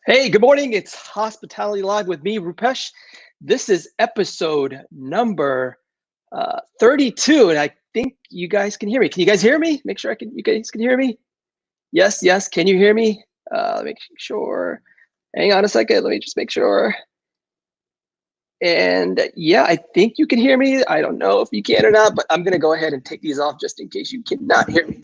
Hey, good morning. It's Hospitality Live with me, Rupesh. This is episode number 32, and I think you guys can hear me. Can you guys hear me? Make sure you guys can hear me. Yes, yes. Can you hear me? Let me make sure. Hang on a second. Let me just make sure. And yeah, I think you can hear me. I don't know if you can or not, but I'm gonna go ahead and take these off just in case you cannot hear me.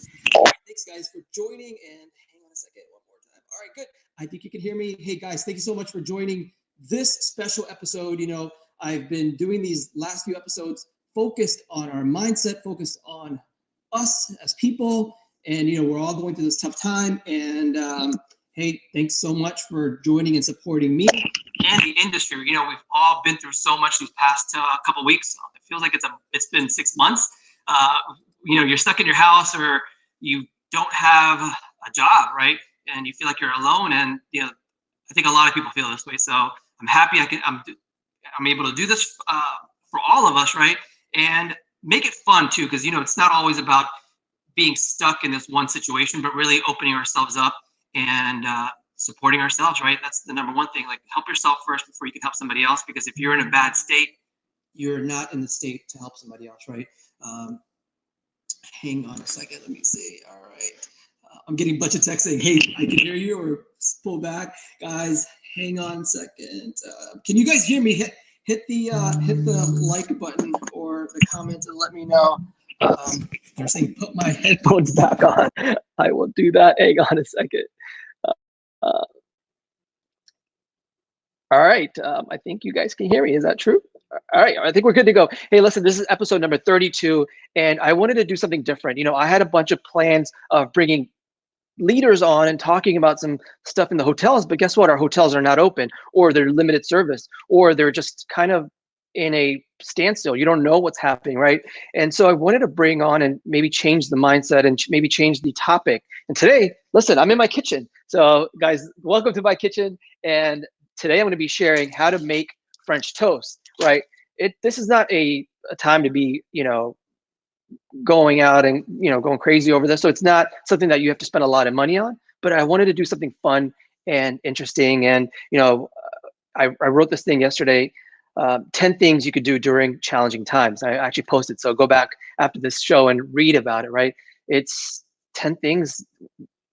Thanks, guys, for joining. And hang on a second, one more time. All right, good. I think you can hear me. Hey, guys, thank you so much for joining this special episode. I've been doing these last few episodes focused on our mindset, focused on us as people, and we're all going through this tough time. And hey, thanks so much for joining and supporting me and the industry. We've all been through so much these past couple weeks. It feels like it's been 6 months. You're stuck in your house, or you don't have a job, right? And you feel like you're alone. And I think a lot of people feel this way. So I'm happy I'm able to do this for all of us, right? And make it fun too, because it's not always about being stuck in this one situation, but really opening ourselves up and supporting ourselves, right? That's the number one thing. Like, help yourself first before you can help somebody else, because if you're in a bad state, you're not in the state to help somebody else, right? Hang on a second, let me see. All right. I'm getting a bunch of texts saying, hey, I can hear you, or pull back. Guys, hang on a second. Can you guys hear me? Hit the like button or the comments and let me know. They're saying put my headphones back on. I will do that. Hang on a second. All right. I think you guys can hear me. Is that true? All right. I think we're good to go. Hey, listen, this is episode number 32, and I wanted to do something different. I had a bunch of plans of bringing leaders on and talking about some stuff in the hotels, but guess what? Our hotels are not open, or they're limited service, or they're just kind of in a standstill. You don't know what's happening, right? And so I wanted to bring on and maybe change the mindset and maybe change the topic. And today, listen, I'm in my kitchen. So guys, welcome to my kitchen. And today I'm going to be sharing how to make French toast, right? This is not a time to be, going out and going crazy over this. So it's not something that you have to spend a lot of money on, but I wanted to do something fun and interesting. And I wrote this thing yesterday, 10 things you could do during challenging times. I actually posted, so go back after this show and read about it, right? It's 10 things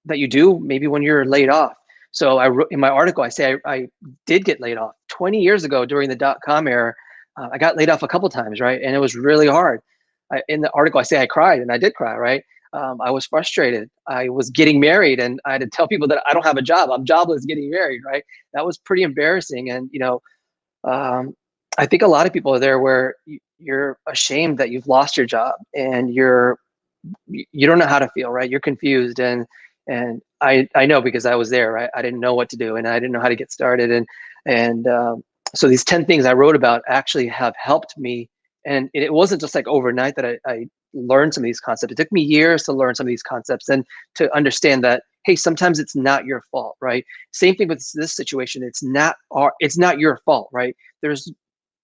that you do maybe when you're laid off. So I wrote in my article, I say I did get laid off 20 years ago during the .com era. I got laid off a couple times, right? And it was really hard. In the article, I say I cried, and I did cry, right? I was frustrated. I was getting married, and I had to tell people that I don't have a job. I'm jobless getting married, right? That was pretty embarrassing. And, I think a lot of people are there where you're ashamed that you've lost your job, and you don't know how to feel, right? You're confused. And I know, because I was there, right? I didn't know what to do, and I didn't know how to get started. And so these 10 things I wrote about actually have helped me. And it wasn't just like overnight that I learned some of these concepts. It took me years to learn some of these concepts and to understand that, hey, sometimes it's not your fault, right? Same thing with this situation. It's not your fault, right?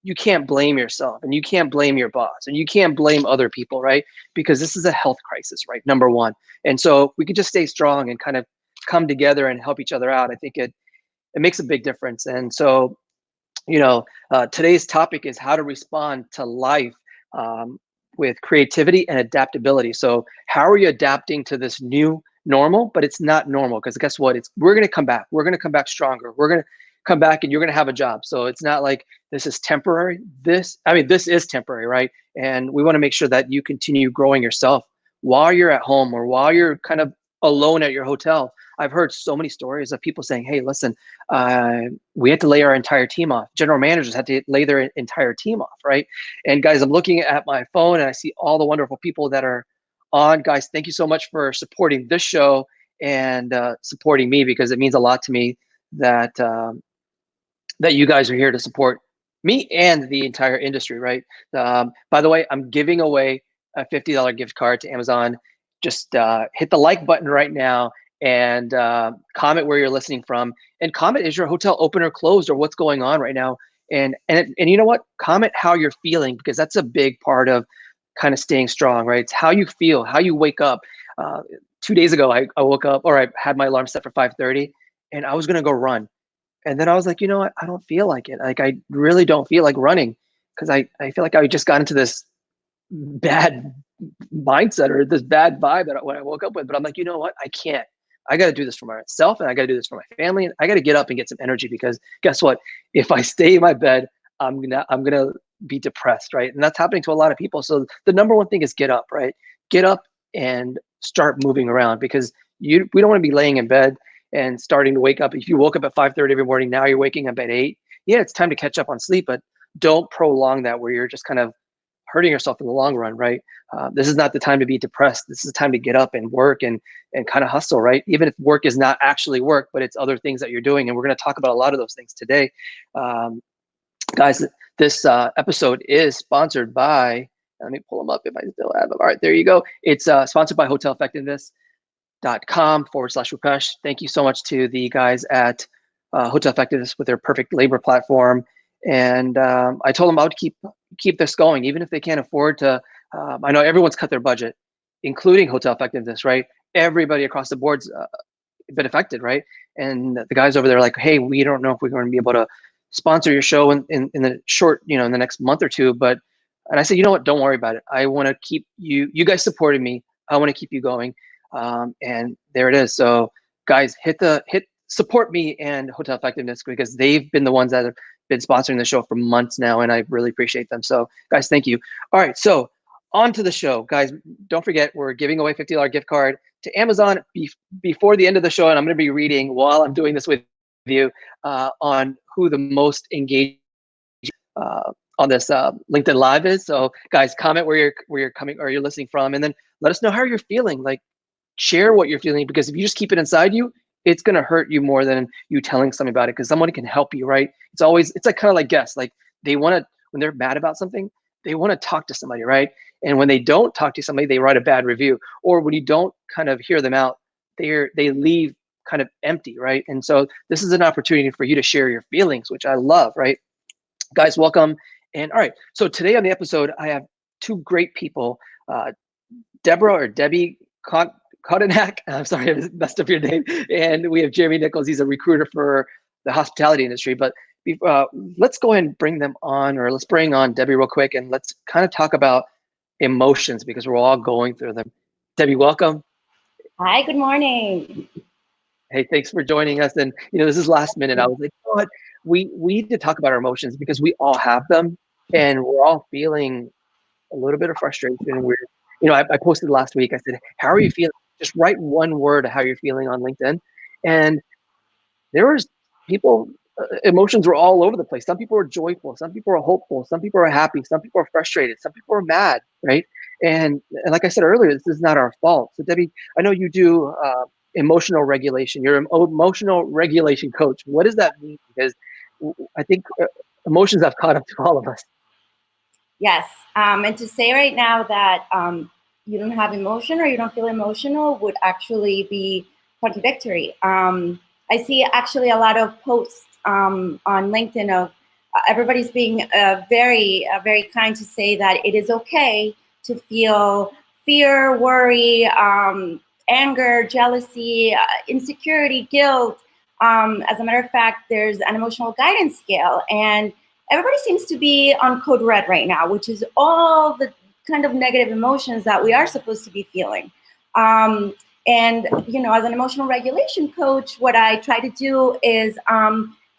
You can't blame yourself, and you can't blame your boss, and you can't blame other people, right? Because this is a health crisis, right? Number one. And so if we could just stay strong and kind of come together and help each other out, I think it makes a big difference. And so today's topic is how to respond to life with creativity and adaptability. So how are you adapting to this new normal? But it's not normal, because guess what? We're going to come back. We're going to come back stronger. We're going to come back, and you're going to have a job. So it's not like this is temporary. This is temporary, right? And we want to make sure that you continue growing yourself while you're at home, or while you're kind of alone at your hotel. I've heard so many stories of people saying, hey, listen, we had to lay our entire team off. General managers had to lay their entire team off, right? And guys, I'm looking at my phone, and I see all the wonderful people that are on. Guys, thank you so much for supporting this show and supporting me, because it means a lot to me that that you guys are here to support me and the entire industry, right? By the way, I'm giving away a $50 gift card to Amazon. Just hit the like button right now, and comment where you're listening from, and comment, is your hotel open or closed, or what's going on right now? And you know what? Comment how you're feeling, because that's a big part of kind of staying strong, right? It's how you feel, how you wake up. 2 days ago, I woke up, or I had my alarm set for 5:30, and I was gonna go run. And then I was like, you know what? I don't feel like it. Like, I really don't feel like running because I feel like I just got into this bad mindset or this bad vibe that when I woke up with. But I'm like, you know what? I can't. I got to do this for myself, and I got to do this for my family, and I got to get up and get some energy because guess what? If I stay in my bed, I'm gonna be depressed, right? And that's happening to a lot of people. So the number one thing is get up, right? Get up and start moving around because we don't want to be laying in bed and starting to wake up. If you woke up at 5:30 every morning, now you're waking up at 8. Yeah, it's time to catch up on sleep, but don't prolong that where you're just kind of hurting yourself in the long run, right? This is not the time to be depressed. This is the time to get up and work and kind of hustle, right? Even if work is not actually work, but it's other things that you're doing, and we're going to talk about a lot of those things today, guys. This episode is sponsored by. Let me pull them up if I still have them. All right, there you go. It's sponsored by hoteleffectiveness.com/Rupesh. Thank you so much to the guys at Hotel Effectiveness with their PerfectLabor platform. And I told them I would keep this going, even if they can't afford to. I know everyone's cut their budget, including Hotel Effectiveness, right? Everybody across the board's been affected, right? And the guys over there are like, hey, we don't know if we're going to be able to sponsor your show in the short, in the next month or two. And I said, you know what? Don't worry about it. I want to keep you guys supporting me. I want to keep you going. And there it is. So guys, support me and Hotel Effectiveness because they've been the ones that have been sponsoring the show for months now, and I really appreciate them. So guys, thank you. All right, so on to the show. Guys, don't forget, we're giving away $50 gift card to Amazon before the end of the show, and I'm going to be reading while I'm doing this with you on who the most engaged on this LinkedIn Live is. So guys, comment where you're coming or you're listening from, and then let us know how you're feeling. Like, share what you're feeling, because if you just keep it inside you, it's going to hurt you more than you telling somebody about it, because someone can help you, right? It's like kind of like guests. Like, they want to, when they're mad about something, they want to talk to somebody, right? And when they don't talk to somebody, they write a bad review. Or when you don't kind of hear them out, they leave kind of empty, right? And so this is an opportunity for you to share your feelings, which I love, right? Guys, welcome. And all right, so today on the episode, I have two great people, Deborah or Debbie Kodanak. I'm sorry, I messed up your name. And we have Jeremy Nichols. He's a recruiter for the hospitality industry. But let's go ahead and bring them on, or let's bring on Debbie real quick, and let's kind of talk about emotions because we're all going through them. Debbie, welcome. Hi, good morning. Hey, thanks for joining us. And this is last minute. I was like, you know what? We need to talk about our emotions because we all have them, and we're all feeling a little bit of frustration. I posted last week. I said, "How are you feeling?" Just write one word of how you're feeling on LinkedIn, and there was people. Emotions were all over the place. Some people were joyful. Some people were hopeful. Some people were happy. Some people were frustrated. Some people were mad. Right? And like I said earlier, this is not our fault. So Debbie, I know you do emotional regulation. You're an emotional regulation coach. What does that mean? Because I think emotions have caught up to all of us. Yes, and to say right now that you don't have emotion or you don't feel emotional would actually be contradictory. I see actually a lot of posts on LinkedIn of everybody's being very kind to say that it is okay to feel fear, worry, anger, jealousy, insecurity, guilt. As a matter of fact, there's an emotional guidance scale, and everybody seems to be on code red right now, which is all the kind of negative emotions that we are supposed to be feeling. And as an emotional regulation coach, what I try to do is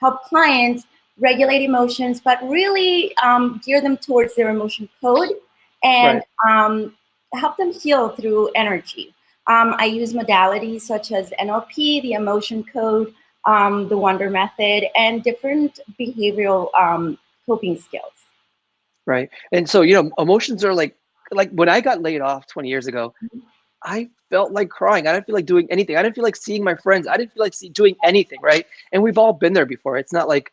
help clients regulate emotions, but really gear them towards their emotion code and help them heal through energy. I use modalities such as NLP, the emotion code, the Wonder Method, and different behavioral coping skills. Right. And so, emotions are like when I got laid off 20 years ago, I felt like crying. I didn't feel like doing anything. I didn't feel like seeing my friends. I didn't feel like doing anything. Right. And we've all been there before. It's not like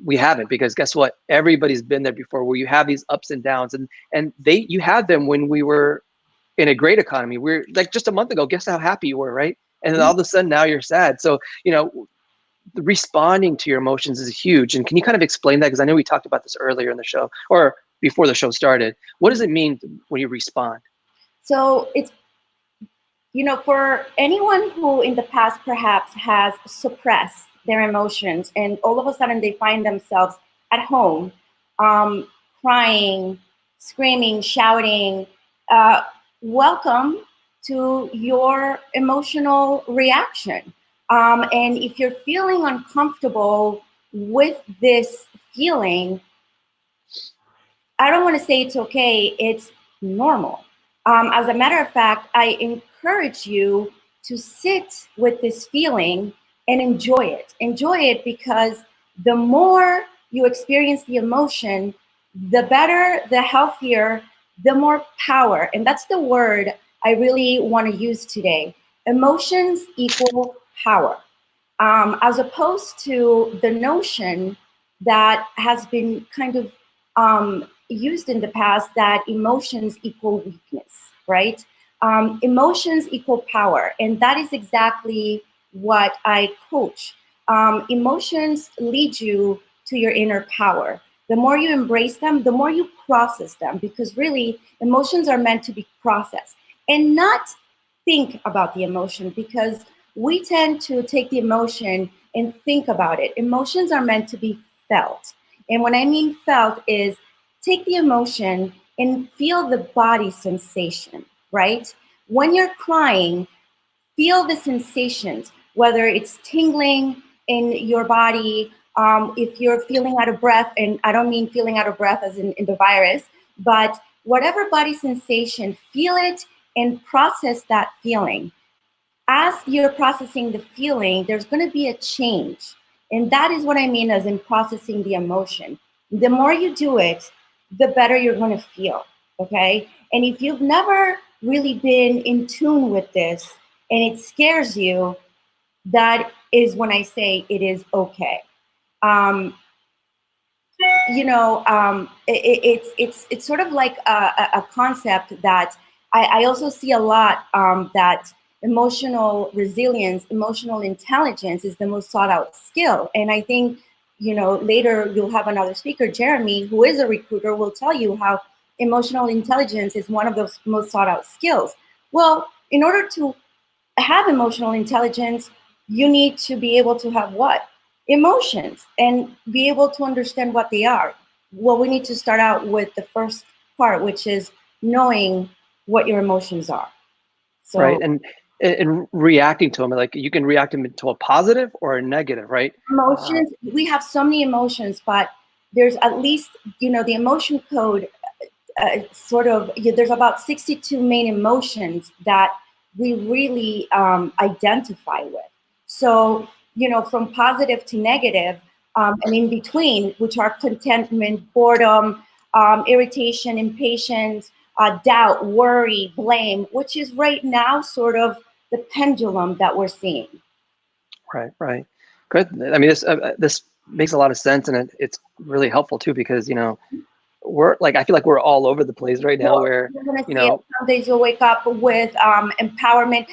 we haven't, because guess what? Everybody's been there before, where you have these ups and downs, and you had them when we were in a great economy. We're like just a month ago, guess how happy you were, right? And then all of a sudden now you're sad. So, responding to your emotions is huge. And can you kind of explain that? Because I know we talked about this earlier in the show or before the show started. What does it mean when you respond? So it's, for anyone who in the past perhaps has suppressed their emotions, and all of a sudden they find themselves at home, um, crying, screaming, shouting. Uh, Welcome to your emotional reaction. And if you're feeling uncomfortable with this feeling, I don't want to say it's okay, it's normal. As a matter of fact, I encourage you to sit with this feeling and enjoy it. Enjoy it because the more you experience the emotion, the better, the healthier, the more power. And that's the word I really want to use today. Emotions equal power, as opposed to the notion that has been kind of used in the past that emotions equal weakness, right? Emotions equal power, and that is exactly what I coach. Emotions lead you to your inner power. The more you embrace them, the more you process them, because really emotions are meant to be processed and not think about the emotion, because we tend to take the emotion and think about it. Emotions are meant to be felt. And what I mean felt is take the emotion and feel the body sensation, right? When you're crying, feel the sensations, whether it's tingling in your body, if you're feeling out of breath, and I don't mean feeling out of breath as in the virus, but whatever body sensation, feel it and process that feeling. As you're processing the feeling, there's going to be a change. And that is what I mean as in processing the emotion. The more you do it, the better you're going to feel. Okay. And if you've never really been in tune with this and it scares you, that is when I say it is okay. Um, it's sort of like a concept that I also see a lot, that emotional resilience, emotional intelligence is the most sought out skill. And I think, later you'll have another speaker, Jeremy, who is a recruiter, will tell you how emotional intelligence is one of those most sought out skills. Well, in order to have emotional intelligence, you need to be able to have what? Emotions, and be able to understand what they are. Well, we need to start out with the first part, which is knowing what your emotions are. Right. So And reacting to them, like you can react them to a positive or a negative, right? emotions, we have so many emotions, but there's at least, the emotion code, there's about 62 main emotions that we really identify with. So, from positive to negative, and in between, which are contentment, boredom, irritation, impatience, doubt, worry, blame, which is right now sort of the pendulum that we're seeing. Right, right. Good. I mean, this makes a lot of sense, and it's really helpful too, because we're like, I feel like we're all over the place right now. Where You're going to you see it. know, Some days you'll wake up with empowerment.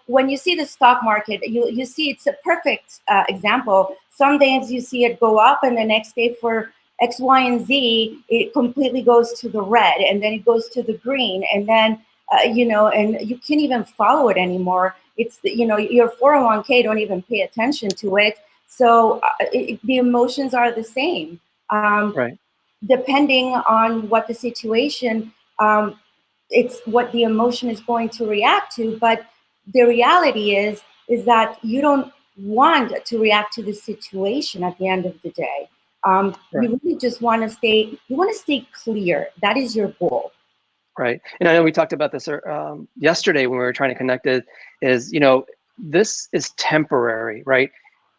When you see the stock market, you see it's a perfect example. Some days you see it go up, and the next day for X, Y, and Z, it completely goes to the red, and then it goes to the green, and then and you can't even follow it anymore. It's your 401k don't even pay attention to it. So the emotions are the same. Um, right, Depending on what the situation, it's what the emotion is going to react to. But the reality is that you don't want to react to the situation at the end of the day. right, You really just want to stay clear. That is your goal. right. And I know we talked about this yesterday when we were trying to connect. It is, this is temporary, right?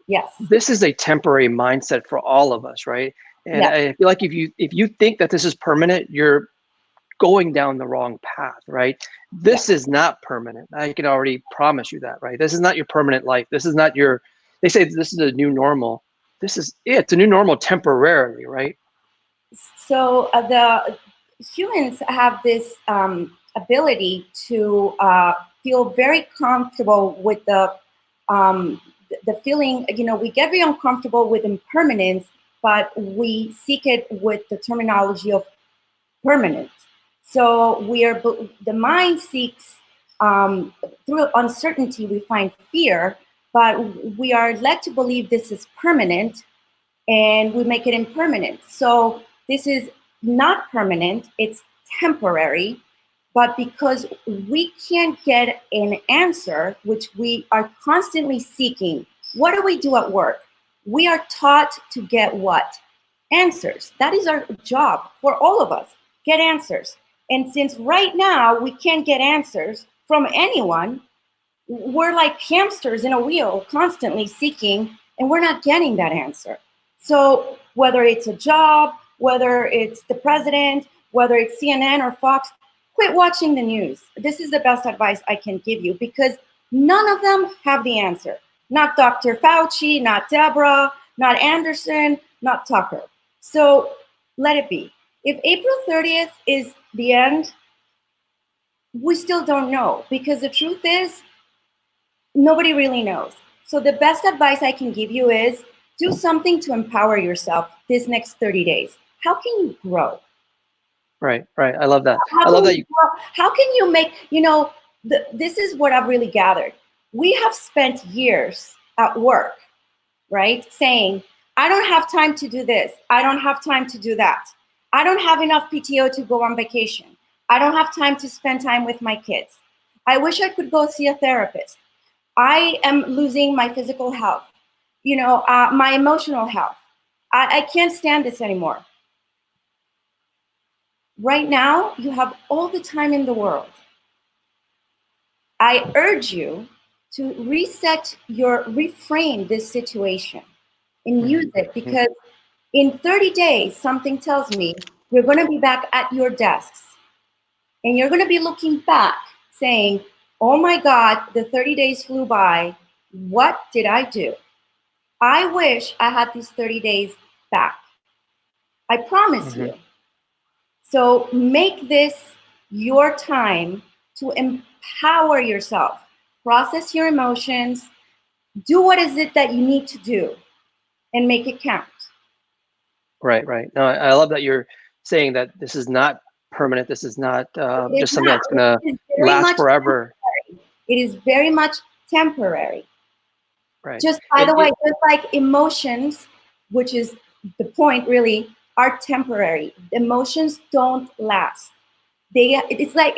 Yes. This is a temporary mindset for all of us, right? And Yes. I feel like if you think that this is permanent, you're going down the wrong path, right? Yes. This is not permanent. I can already promise you that, right? This is not your permanent life. This is not your, they say this is a new normal. This is it. It's a new normal temporarily, right? So the humans have this ability to feel very comfortable with the feeling. We get very uncomfortable with impermanence, but we seek it with the terminology of permanent. So the mind seeks, through uncertainty we find fear, but we are led to believe this is permanent, and we make it impermanent. So this is not permanent, it's temporary. But because we can't get an answer, which we are constantly seeking, what do we do at work? We are taught to get what? Answers. That is our job for all of us, get answers. And since right now we can't get answers from anyone, we're like hamsters in a wheel, constantly seeking, and we're not getting that answer. So whether it's a job, whether it's the president, whether it's CNN or Fox, quit watching the news. This is the best advice I can give you, because none of them have the answer. Not Dr. Fauci, not Deborah, not Anderson, not Tucker. So let it be. If April 30th is the end, we still don't know, because the truth is, nobody really knows. So the best advice I can give you is do something to empower yourself this next 30 days. How can you grow? Right. I love that. How I love that can how can you make, this is what I've really gathered. We have spent years at work, right? Saying, I don't have time to do this. I don't have time to do that. I don't have enough PTO to go on vacation. I don't have time to spend time with my kids. I wish I could go see a therapist. I am losing my physical health, my emotional health. I can't stand this anymore. Right now, you have all the time in the world. I urge you to reframe this situation and use it, because in 30 days, something tells me you're going to be back at your desks and you're going to be looking back saying, oh my God, the 30 days flew by. What did I do? I wish I had these 30 days back. I promise you. So make this your time to empower yourself. Process your emotions. Do what is it that you need to do and make it count. Right. No, I love that you're saying that this is not permanent. This is not just something that's going to last forever. Temporary. It is very much temporary. Right. Just by the way, just like emotions, which is the point really, are temporary. Emotions don't last. It's like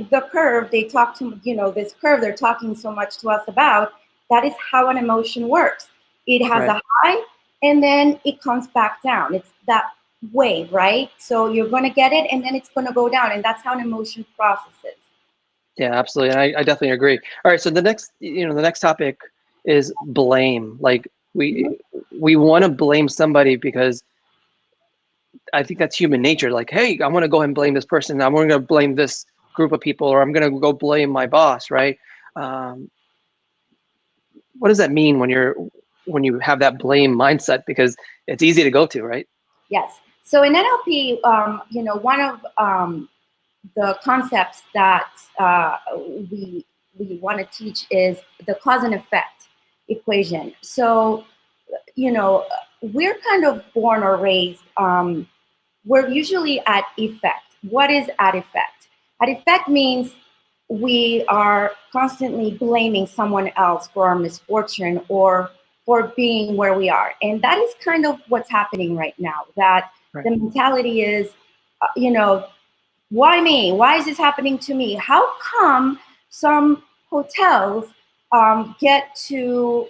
the curve they talk to, this curve they're talking so much to us about. That is how an emotion works. It has a high and then it comes back down. It's that wave, right? So you're going to get it and then it's going to go down, and that's how an emotion processes. Yeah, absolutely. And I definitely agree. All right. So the next topic is blame. Like we want to blame somebody because I think that's human nature. Like, hey, I want to go and blame this person. I'm going to blame this group of people, or I'm going to go blame my boss, right? What does that mean when you have that blame mindset? Because it's easy to go to, right? Yes. So in NLP, one of the concepts that we want to teach is the cause and effect equation. So, we're kind of born or raised, we're usually at effect. What is at effect? At effect means we are constantly blaming someone else for our misfortune or for being where we are. And that is kind of what's happening right now, that the mentality is, why me? Why is this happening to me? How come some hotels get to,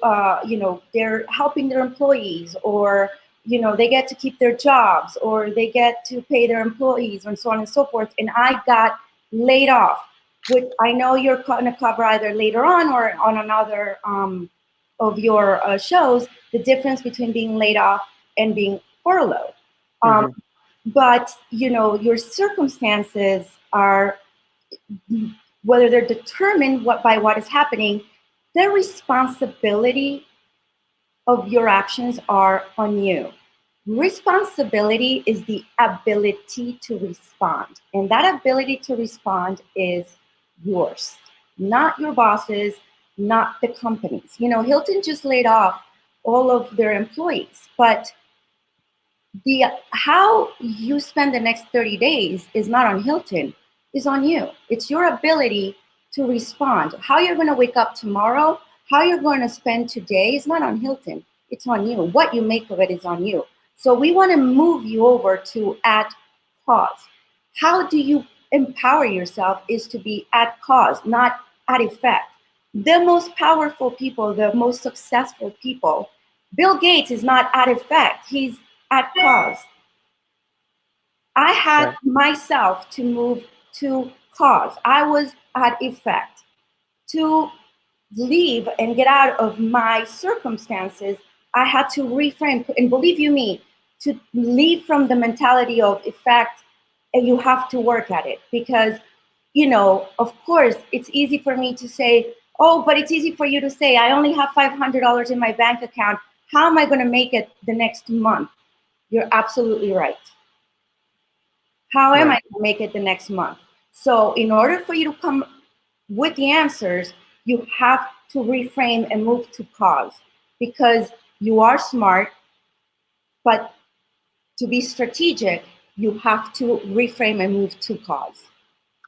they're helping their employees, or, they get to keep their jobs, or they get to pay their employees, and so on and so forth. And I got laid off, which I know you're going to cover either later on or on another of your shows, the difference between being laid off and being furloughed. But, your circumstances are, whether they're determined by what is happening, the responsibility of your actions are on you. Responsibility is the ability to respond. And that ability to respond is yours, not your boss's, not the company's. Hilton just laid off all of their employees, but how you spend the next 30 days is not on Hilton, is on you. It's your ability to respond. How you're going to wake up tomorrow, How you're going to spend today is not on Hilton. It's on you. What you make of it is on you. So we want to move you over to at cause. How do you empower yourself is to be at cause, not at effect. The most powerful people, the most successful people, Bill Gates is not at effect, he's at cause. I had myself to move to cause. I was at effect. To leave and get out of my circumstances, I had to reframe. And believe you me, to leave from the mentality of effect, and you have to work at it. Because, of course, it's easy for me to say, oh, but it's easy for you to say, I only have $500 in my bank account. How am I going to make it the next month? You're absolutely right. How am I going to make it the next month? So in order for you to come with the answers, you have to reframe and move to cause, because you are smart, but to be strategic, you have to reframe and move to cause.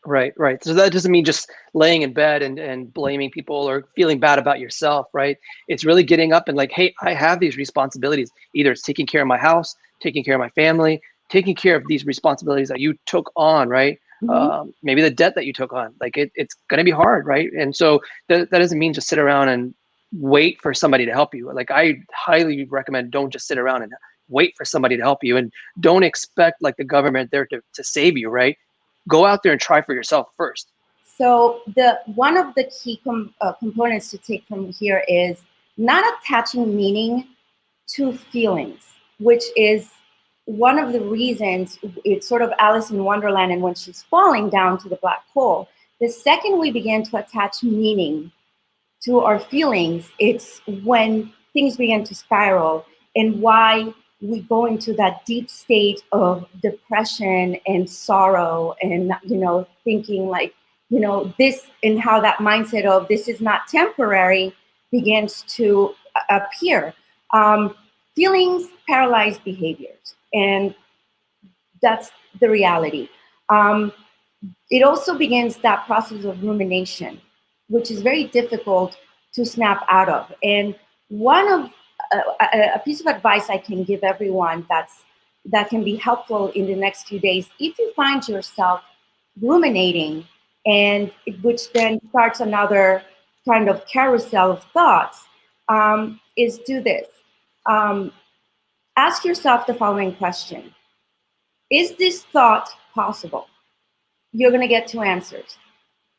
Right. So that doesn't mean just laying in bed and blaming people or feeling bad about yourself, right? It's really getting up and like, hey, I have these responsibilities. Either it's taking care of my house, taking care of my family, taking care of these responsibilities that you took on, right? Maybe the debt that you took on, like it's going to be hard, right? And so that doesn't mean just sit around and wait for somebody to help you. Like I highly recommend don't just sit around and wait for somebody to help you, and don't expect like the government there to save you, right? Go out there and try for yourself first. So one of the key components to take from here is not attaching meaning to feelings, which is one of the reasons it's sort of Alice in Wonderland, and when she's falling down to the black hole, the second we begin to attach meaning to our feelings, it's when things begin to spiral, and why we go into that deep state of depression and sorrow, and thinking like this, and how that mindset of this is not temporary begins to appear. Feelings paralyze behaviors, and that's the reality. It also begins that process of rumination, which is very difficult to snap out of. And one of a piece of advice I can give everyone that can be helpful in the next few days, if you find yourself ruminating, and which then starts another kind of carousel of thoughts, is do this. Ask yourself the following question: is this thought possible? You're going to get two answers.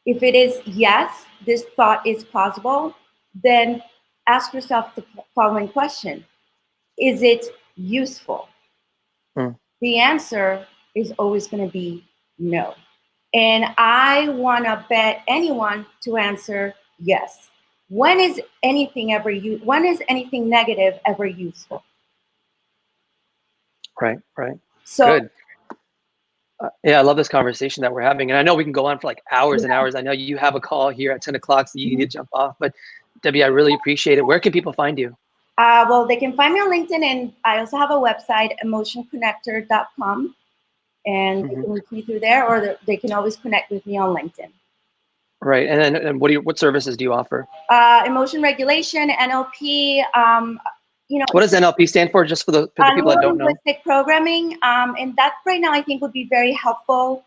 If it is yes, this thought is possible, then ask yourself the following question: is it useful? The answer is always going to be no. And I want to bet anyone to answer yes. When is anything negative ever useful? Right. So good. Yeah, I love this conversation that we're having, and I know we can go on for like hours and hours. I know you have a call here at 10 o'clock, so you need to jump off. But Debbie, I really appreciate it. Where can people find you? Well, they can find me on LinkedIn, and I also have a website, emotionconnector.com, and they can reach me through there, or they can always connect with me on LinkedIn. Right, and then what services do you offer? Emotion regulation, NLP. What does NLP stand for? Just for the people that don't know. Linguistic programming, and that right now I think would be very helpful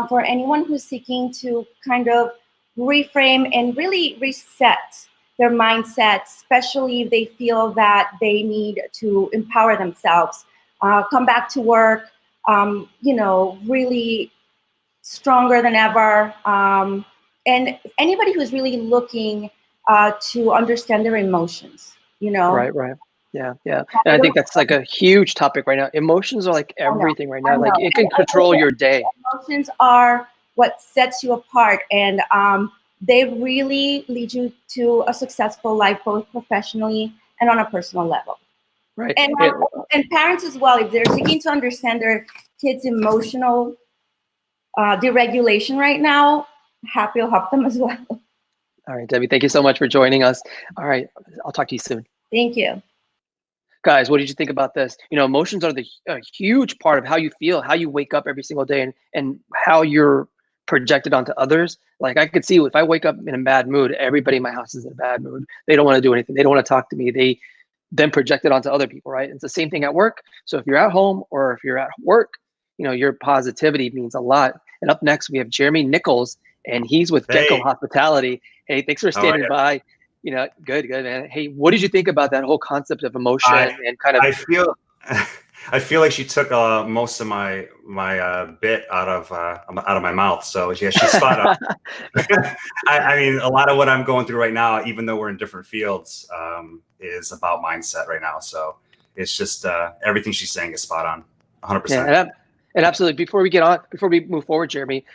for anyone who's seeking to kind of reframe and really reset their mindset, especially if they feel that they need to empower themselves, come back to work, really stronger than ever. And anybody who's really looking to understand their emotions, Right. Yeah. And I think that's like a huge topic right now. Emotions are like everything right now. Like it can control your day. Emotions are what sets you apart, and they really lead you to a successful life, both professionally and on a personal level. Right. And parents as well, if they're seeking to understand their kids' emotional deregulation right now, happy to help them as well. All right, Debbie, thank you so much for joining us. All right, I'll talk to you soon. Thank you. Guys, what did you think about this? Emotions are a huge part of how you feel, how you wake up every single day, and how you're projected onto others. Like I could see if I wake up in a bad mood, everybody in my house is in a bad mood. They don't want to do anything. They don't want to talk to me. They then project it onto other people, right? It's the same thing at work. So if you're at home or if you're at work, your positivity means a lot. And up next, we have Jeremy Nichols, and he's with Gecko Hey. Hospitality. Hey, thanks for standing by. Good, man. Hey, what did you think about that whole concept of emotion and kind of? I feel like she took most of my bit out of my mouth. So yeah, she's spot on. I mean, a lot of what I'm going through right now, even though we're in different fields, is about mindset right now. So it's just everything she's saying is spot on, 100%. Yeah, and absolutely. Before we move forward, Jeremy,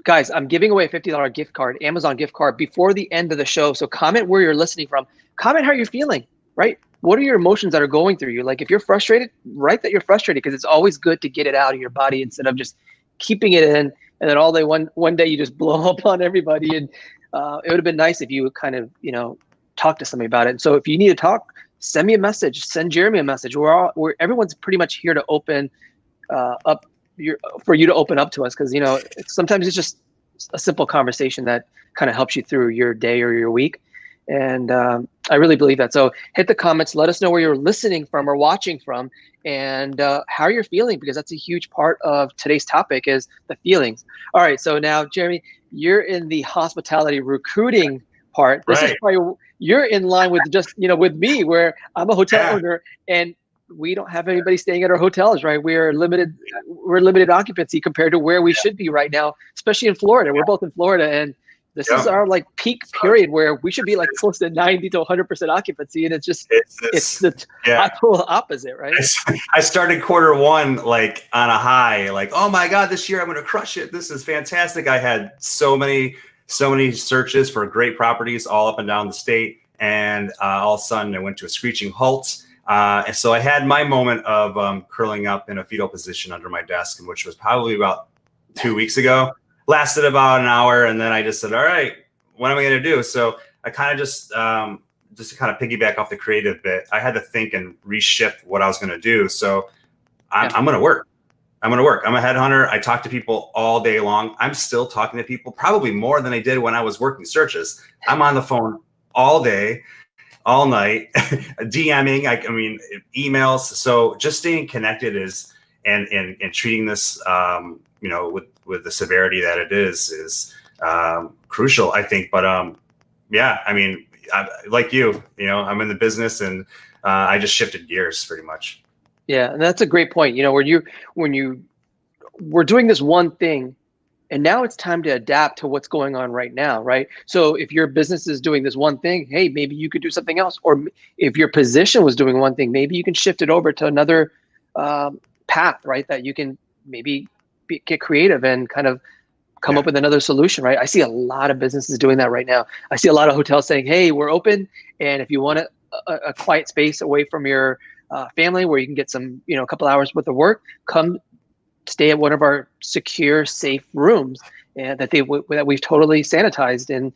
guys, I'm giving away a $50 gift card, Amazon gift card, before the end of the show. So comment where you're listening from. Comment how you're feeling, right? What are your emotions that are going through you? Like if you're frustrated, write that you're frustrated, because it's always good to get it out of your body instead of just keeping it in. And then all day one day you just blow up on everybody. And it would have been nice if you would kind of, talk to somebody about it. And so if you need to talk, send me a message, send Jeremy a message. Everyone's pretty much here to open up for you to open up to us. Cause sometimes it's just a simple conversation that kind of helps you through your day or your week. And I really believe that. So hit the comments, let us know where you're listening from or watching from, and how you're feeling, because that's a huge part of today's topic is the feelings. All right. So now, Jeremy, you're in the hospitality recruiting part. This is probably, you're in line with just, with me, where I'm a hotel owner and we don't have anybody staying at our hotels, right? We're limited occupancy compared to where we should be right now, especially in Florida. We're both in Florida, and this is our peak period where we should be close to 90 to 100% occupancy. And it's the total opposite, right? I started Q1 on a high, oh my God, this year I'm going to crush it. This is fantastic. I had so many searches for great properties all up and down the state. And all of a sudden I went to a screeching halt. And so I had my moment of curling up in a fetal position under my desk, which was probably about 2 weeks ago. Lasted about an hour, and then I just said, all right, what am I going to do? So I kind of just to kind of piggyback off the creative bit, I had to think and reshift what I was going to do. So I'm going to work. I'm a headhunter. I talk to people all day long. I'm still talking to people probably more than I did when I was working searches. I'm on the phone all day, all night, DMing, I mean, emails. So just staying connected and treating this, with the severity that it is crucial, I think. But I mean, like I'm in the business, and I just shifted gears pretty much. Yeah, and that's a great point. We're doing this one thing, and now it's time to adapt to what's going on right now, right? So if your business is doing this one thing, hey, maybe you could do something else. Or if your position was doing one thing, maybe you can shift it over to another path, right? That you can maybe get creative and kind of come up with another solution, right? I see a lot of businesses doing that right now. I see a lot of hotels saying, hey, we're open, and if you want a quiet space away from your family where you can get some, a couple hours worth of work, come stay at one of our secure, safe rooms, and that we've totally sanitized. And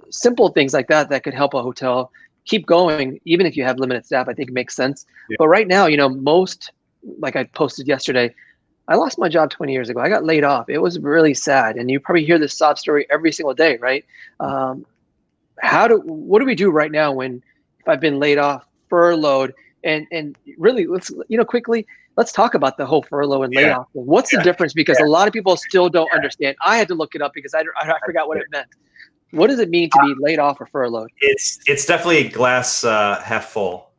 simple things like that could help a hotel keep going, even if you have limited staff. I think it makes sense. Yeah. But right now, most, like I posted yesterday, I lost my job 20 years ago. I got laid off. It was really sad. And you probably hear this sob story every single day, right? What do we do right now if I've been laid off, furloughed, and really let's talk about the whole furlough and layoff. What's the difference? Because a lot of people still don't understand. I had to look it up because I forgot what it meant. What does it mean to be laid off or furloughed? It's definitely glass half full.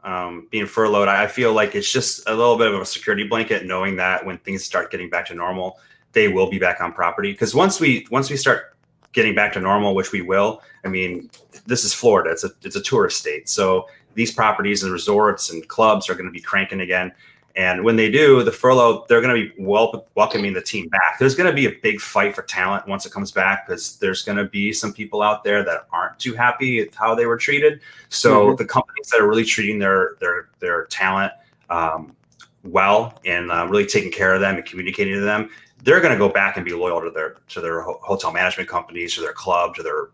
Being furloughed, I feel like it's just a little bit of a security blanket, knowing that when things start getting back to normal, they will be back on property. Because once we start getting back to normal, which we will, I mean, this is Florida. It's a tourist state, so these properties and resorts and clubs are going to be cranking again. And when they do the furlough, they're going to be welcoming the team back. There's going to be a big fight for talent once it comes back, because there's going to be some people out there that aren't too happy with how they were treated. So the companies that are really treating their talent well and really taking care of them and communicating to them, they're going to go back and be loyal to their hotel management companies, to their club, to their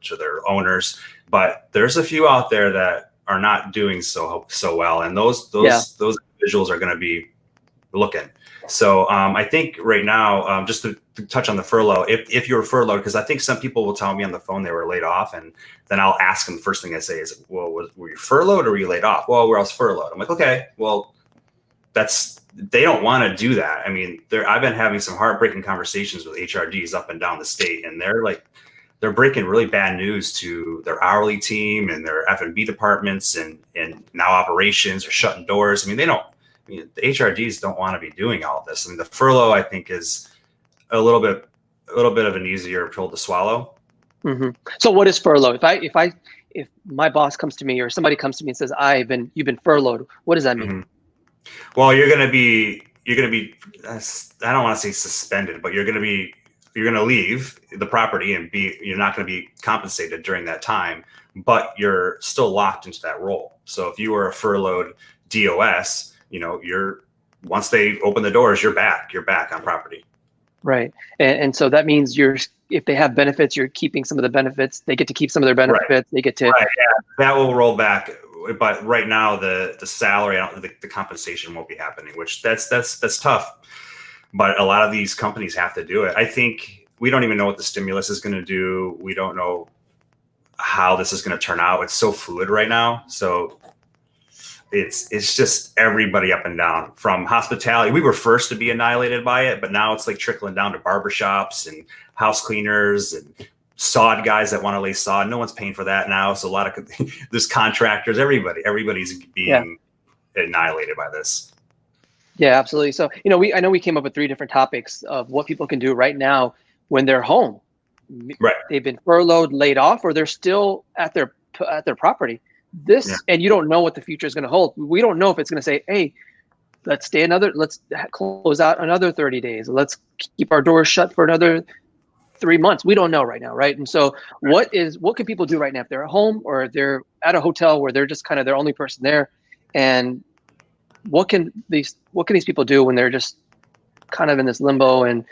owners. But there's a few out there that are not doing so well, and those individuals are going to be looking. So I think right now, just to touch on the furlough, if you're furloughed, because I think some people will tell me on the phone they were laid off, and then I'll ask them, the first thing I say is, well, were you furloughed or were you laid off? Well, where else furloughed? I'm like, okay, well, they don't want to do that. I mean, I've been having some heartbreaking conversations with HRDs up and down the state, and they're breaking really bad news to their hourly team and their F&B departments, and now operations are shutting doors. I mean, the HRDs don't want to be doing all of this. I mean, the furlough, I think, is a little bit of an easier pill to swallow. Mm-hmm. So what is furlough? If my boss comes to me or somebody comes to me and says, you've been furloughed, what does that mean? Mm-hmm. Well, you're going to be, I don't want to say suspended, but you're going to leave the property and you're not going to be compensated during that time, but you're still locked into that role. So if you were a furloughed DOS, once they open the doors, you're back on property. Right. And so that means if they have benefits, you're keeping some of the benefits. They get to keep some of their benefits. Right. They get to. Right, yeah. That will roll back. But right now, the salary, the compensation won't be happening, which that's tough. But a lot of these companies have to do it. I think we don't even know what the stimulus is going to do. We don't know how this is going to turn out. It's so fluid right now. So it's just everybody up and down. From hospitality, we were first to be annihilated by it, but now it's like trickling down to barbershops and house cleaners and sod guys that want to lay sod. No one's paying for that now. So a lot of there's contractors, everybody's being annihilated by this. Yeah, absolutely. So, I know we came up with 3 different topics of what people can do right now when they're home. Right. They've been furloughed, laid off, or they're still at their property. And you don't know what the future is going to hold. We don't know if it's going to say, hey, let's close out another 30 days. Let's keep our doors shut for another 3 months. We don't know right now, right? And so what can people do right now if they're at home or they're at a hotel where they're just kind of their only person there? And what can these people do when they're just kind of in this limbo, and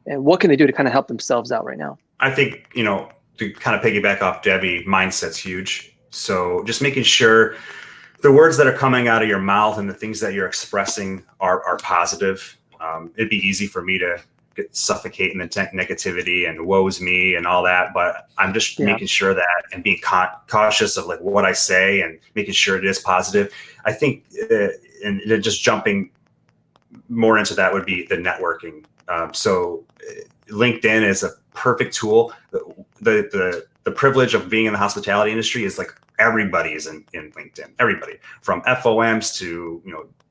what can they do to kind of help themselves out right now? I think, to kind of piggyback off Debbie, mindset's huge. So just making sure the words that are coming out of your mouth and the things that you're expressing are positive. It'd be easy for me to suffocate in the negativity and woe's me and all that, but I'm just making sure that and being cautious of like what I say and making sure it is positive. I think, and just jumping more into that would be the networking. So LinkedIn is a perfect tool. The privilege of being in the hospitality industry is like everybody is in LinkedIn. Everybody from FOMs to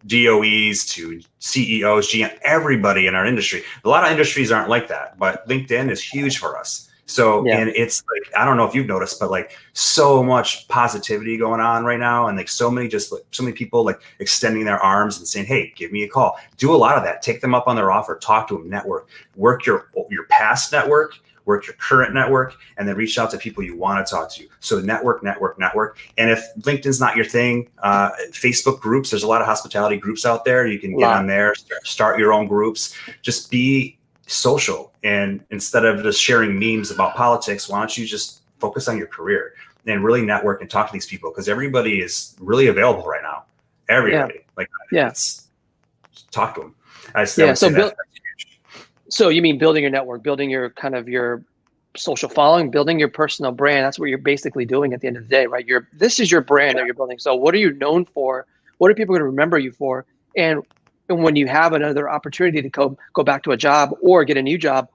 DOEs to CEOs, GM, everybody in our industry. A lot of industries aren't like that, but LinkedIn is huge for us. So, and it's like, I don't know if you've noticed, but like so much positivity going on right now. And like so many people like extending their arms and saying, hey, give me a call. Do a lot of that. Take them up on their offer, talk to them, network, work your past network, work your current network, and then reach out to people you want to talk to. So network. And if LinkedIn's not your thing, Facebook groups, there's a lot of hospitality groups out there. You can get on there, start your own groups, just be social. And instead of just sharing memes about politics, why don't you just focus on your career and really network and talk to these people? Because everybody is really available right now. Everybody. Talk to them. So you mean building your network, building your kind of your social following, building your personal brand. That's what you're basically doing at the end of the day, right? This is your brand that you're building. So what are you known for? What are people going to remember you for? And when you have another opportunity to go back to a job or get a new job,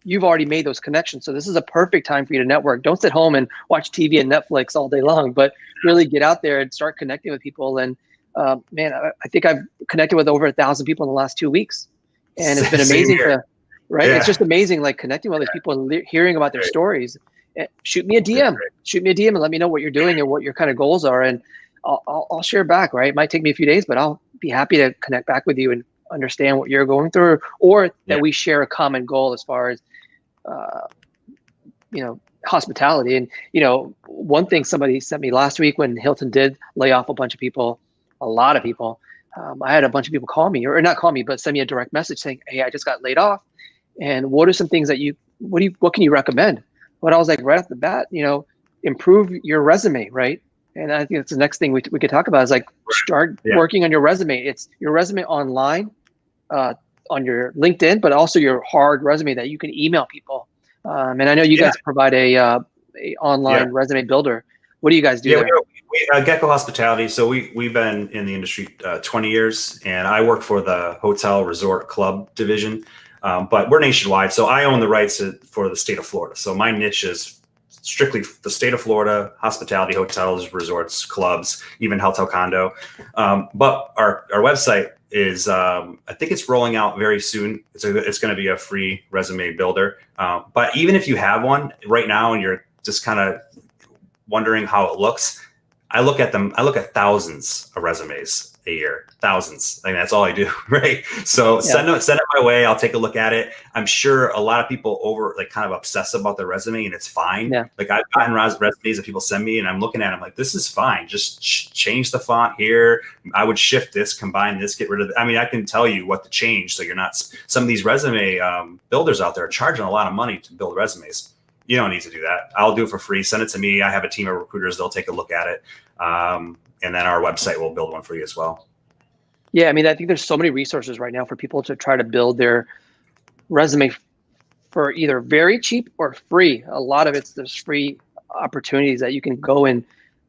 you've already made those connections. So this is a perfect time for you to network. Don't sit home and watch TV and Netflix all day long, but really get out there and start connecting with people. And I think I've connected with over 1,000 people in the last 2 weeks. And it's been amazing right? Yeah. It's just amazing, like connecting with all these people and hearing about their stories. Shoot me a DM. Shoot me a DM and let me know what you're doing and what your kind of goals are. And I'll share back, right? It might take me a few days, but I'll be happy to connect back with you and understand what you're going through, or that we share a common goal as far as, hospitality. And, one thing somebody sent me last week when Hilton did lay off a bunch of people, a lot of people, I had a bunch of people call me, or not call me, but send me a direct message saying, hey, I just got laid off. And what are some things that what can you recommend? But I was like, right off the bat, improve your resume, right? And I think that's the next thing we could talk about is like start working on your resume. It's your resume online on your LinkedIn, but also your hard resume that you can email people. And I know you guys provide a online resume builder. What do you guys do there? We Gecko Hospitality. So we've been in the industry 20 years, and I work for the hotel resort club division. But we're nationwide, so I own the rights for the state of Florida. So my niche is strictly the state of Florida, hospitality, hotels, resorts, clubs, even hotel condo. But our website is, I think it's rolling out very soon. It's going to be a free resume builder. But even if you have one right now and you're just kind of wondering how it looks, I look at thousands of resumes a year, thousands. I mean, that's all I do, right? So send it my way. I'll take a look at it. I'm sure a lot of people kind of obsess about their resume, and it's fine. Yeah. Like I've gotten resumes that people send me, and I'm looking at them like, this is fine. Just change the font here. I would shift this, combine this, get rid of it. I mean, I can tell you what to change. So you're not, some of these resume builders out there are charging a lot of money to build resumes. You don't need to do that. I'll do it for free. Send it to me. I have a team of recruiters. They'll take a look at it. And then our website will build one for you as well. Yeah, I mean, I think there's so many resources right now for people to try to build their resume for either very cheap or free. A lot of there's free opportunities that you can go and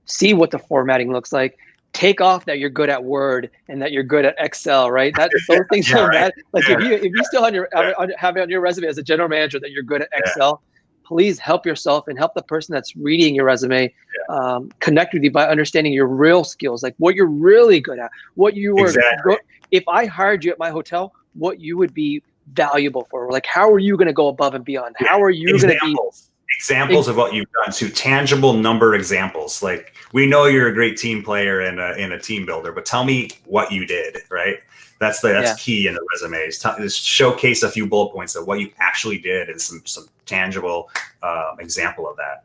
see what the formatting looks like. Take off that you're good at Word and that you're good at Excel, right? Those things are bad. Like if you still have it on your resume as a general manager that you're good at Excel, please help yourself and help the person that's reading your resume connect with you by understanding your real skills, like what you're really good at, what you were. If I hired you at my hotel, what you would be valuable for. Like, how are you going to go above and beyond? How are you going to be examples of what you've done? To tangible number examples. Like, we know you're a great team player and a team builder, but tell me what you did, right? That's key in the resumes. Just showcase a few bullet points of what you actually did and some tangible example of that.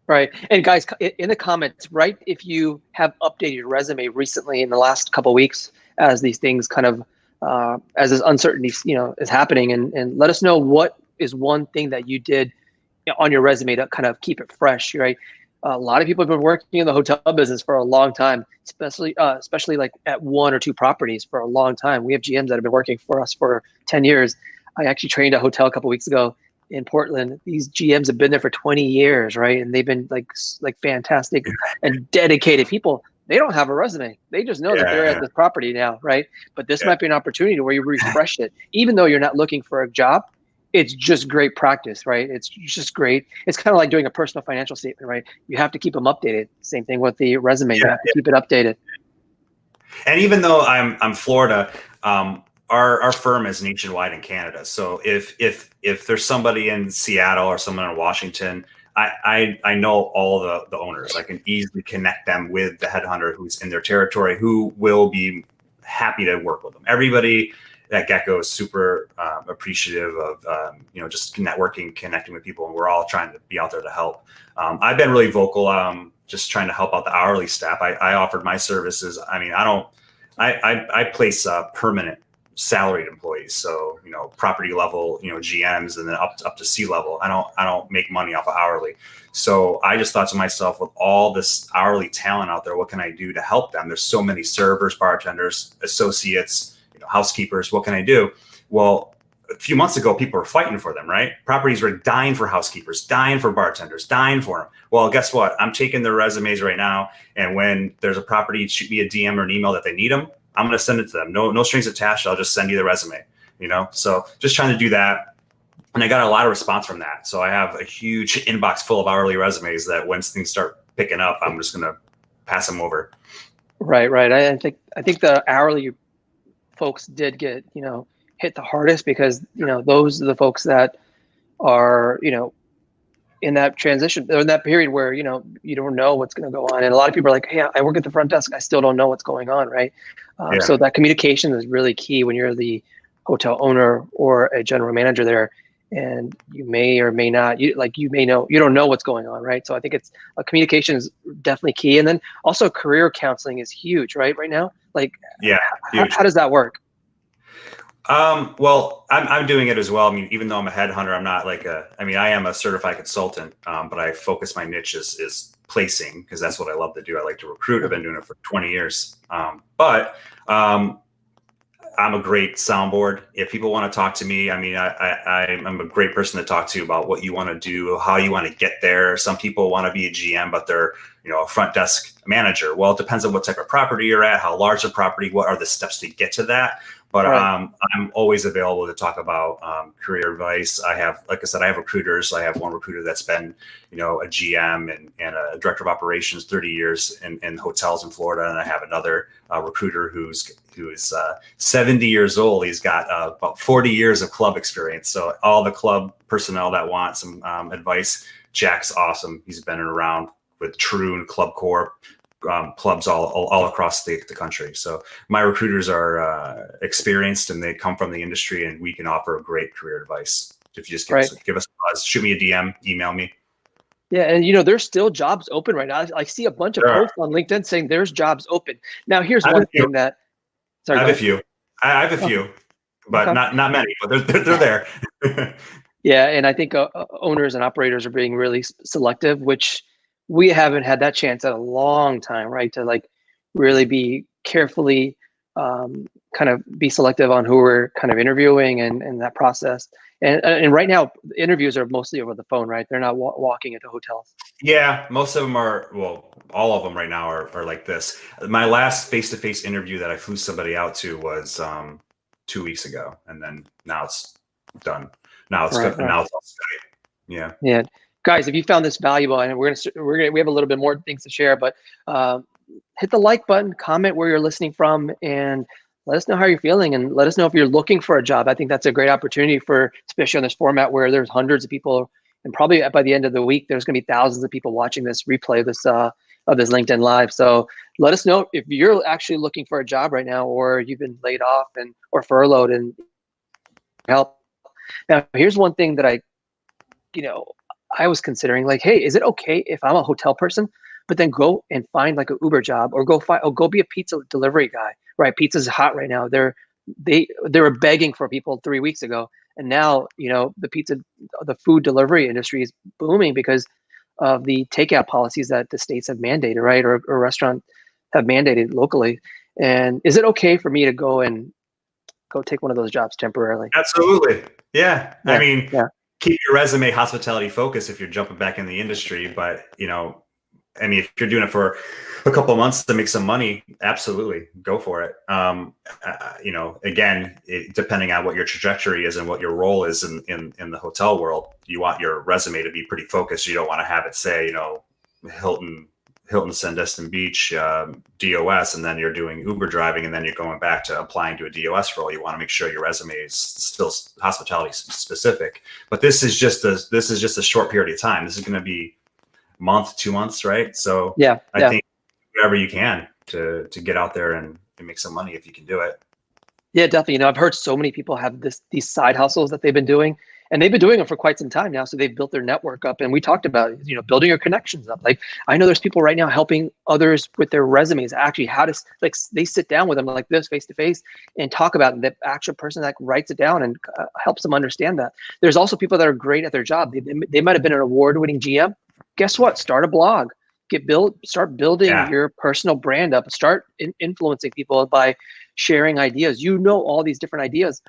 Right. And guys, in the comments, right, if you have updated your resume recently in the last couple of weeks as these things kind of, as this uncertainty, is happening, and let us know what is one thing that you did on your resume to kind of keep it fresh, right? A lot of people have been working in the hotel business for a long time, especially like at one or two properties for a long time. We have GMs that have been working for us for 10 years. I actually trained a hotel a couple of weeks ago in Portland. These GMs have been there for 20 years, right? And they've been like fantastic and dedicated people. They don't have a resume. They just know that they're at this property now, right? But this might be an opportunity where you refresh it. Even though you're not looking for a job, it's just great practice, right? It's just great. It's kind of like doing a personal financial statement, right? You have to keep them updated. Same thing with the resume. You have to keep it updated. And even though I'm Florida, our firm is nationwide in Canada. So if there's somebody in Seattle or someone in Washington, I know all the owners. I can easily connect them with the headhunter who's in their territory, who will be happy to work with them. Everybody at Gecko is super appreciative of just networking, connecting with people, and we're all trying to be out there to help. I've been really vocal, just trying to help out the hourly staff. I offered my services. I mean, I place permanent salaried employees, so property level, GMs, and then up to C level. I don't make money off of hourly. So I just thought to myself, with all this hourly talent out there, what can I do to help them? There's so many servers, bartenders, associates, housekeepers. What can I do? Well, a few months ago, people were fighting for them, right? Properties were dying for housekeepers, dying for bartenders, dying for them. Well, guess what? I'm taking their resumes right now, and when there's a property, shoot me a DM or an email that they need them, I'm going to send it to them. No strings attached. I'll just send you the resume, So just trying to do that. And I got a lot of response from that. So I have a huge inbox full of hourly resumes that once things start picking up, I'm just going to pass them over. Right. I think the hourly folks did get, hit the hardest because, those are the folks that are, in that transition, or in that period where, you don't know what's going to go on. And a lot of people are like, hey, I work at the front desk. I still don't know what's going on. Right. So that communication is really key when you're the hotel owner or a general manager there. And you may or may not, you don't know what's going on. Right. So I think communication is definitely key. And then also career counseling is huge, right? Right now. Like, how does that work? Well, I'm doing it as well. I mean, even though I'm a headhunter, I'm not I am a certified consultant, but I focus my niche is placing, because that's what I love to do. I like to recruit. I've been doing it for 20 years. But I'm a great soundboard. If people want to talk to me, I mean, I'm a great person to talk to about what you want to do, how you want to get there. Some people want to be a GM, but they're, a front desk manager. Well, it depends on what type of property you're at, how large the property, what are the steps to get to that. But Right. I'm always available to talk about career advice. I have, like I said, I have recruiters. I have one recruiter that's been, a GM and a director of operations, 30 years in hotels in Florida. And I have another recruiter who is 70 years old. He's got about 40 years of club experience. So all the club personnel that want some advice, Jack's awesome. He's been around with Troon, Club Corp, clubs all across the country. So my recruiters are experienced and they come from the industry, and we can offer great career advice. If you just give us a buzz, shoot me a DM, email me. Yeah, and there's still jobs open right now. I see a bunch of posts on LinkedIn saying there's jobs open. Now, here's one thing that. Sorry, I have a few. I have a few, but not many. But they're there. Yeah, and I think owners and operators are being really selective, which we haven't had that chance in a long time, right? To like really be carefully kind of be selective on who we're kind of interviewing and that process. And right now, interviews are mostly over the phone, right? They're not walking into hotels. Yeah, most of them are. Well, all of them right now are like this. My last face-to-face interview that I flew somebody out to was 2 weeks ago, and then now it's done. Now it's good. Right. Now it's all Skype. Yeah. Yeah, guys, if you found this valuable, and we have a little bit more things to share, but hit the like button, comment where you're listening from, and let us know how you're feeling, and let us know if you're looking for a job. I think that's a great opportunity especially on this format where there's hundreds of people, and probably by the end of the week, there's going to be thousands of people watching this replay of this LinkedIn Live. So let us know if you're actually looking for a job right now, or you've been laid off or furloughed and help. Now, here's one thing that I was considering, like, hey, is it okay if I'm a hotel person, but then go and find like an Uber job, or go be a pizza delivery guy, right? Pizza's hot right now. They were begging for people 3 weeks ago, and now the food delivery industry is booming because of the takeout policies that the states have mandated, right, or restaurants have mandated locally. And is it okay for me to go take one of those jobs temporarily? Absolutely. Yeah. I mean, keep your resume hospitality focused if you're jumping back in the industry, but if you're doing it for a couple of months to make some money, absolutely go for it. Again, depending on what your trajectory is and what your role is in the hotel world, you want your resume to be pretty focused. You don't want to have it say, Hilton Sandestin Beach, DOS, and then you're doing Uber driving, and then you're going back to applying to a DOS role. You want to make sure your resume is still hospitality specific. But this is just a short period of time. This is going to be a month, 2 months, right? So I think whatever you can to get out there and make some money if you can do it. Yeah, definitely. I've heard so many people have these side hustles that they've been doing. And they've been doing it for quite some time now. So they've built their network up. And we talked about, building your connections up. Like, I know there's people right now helping others with their resumes, actually how to, like, they sit down with them like this face to face and talk about it. The actual person that writes it down and helps them understand that. There's also people that are great at their job. They might have been an award-winning GM. Guess what? Start a blog. Start building your personal brand up. Start influencing people by sharing ideas. All these different ideas.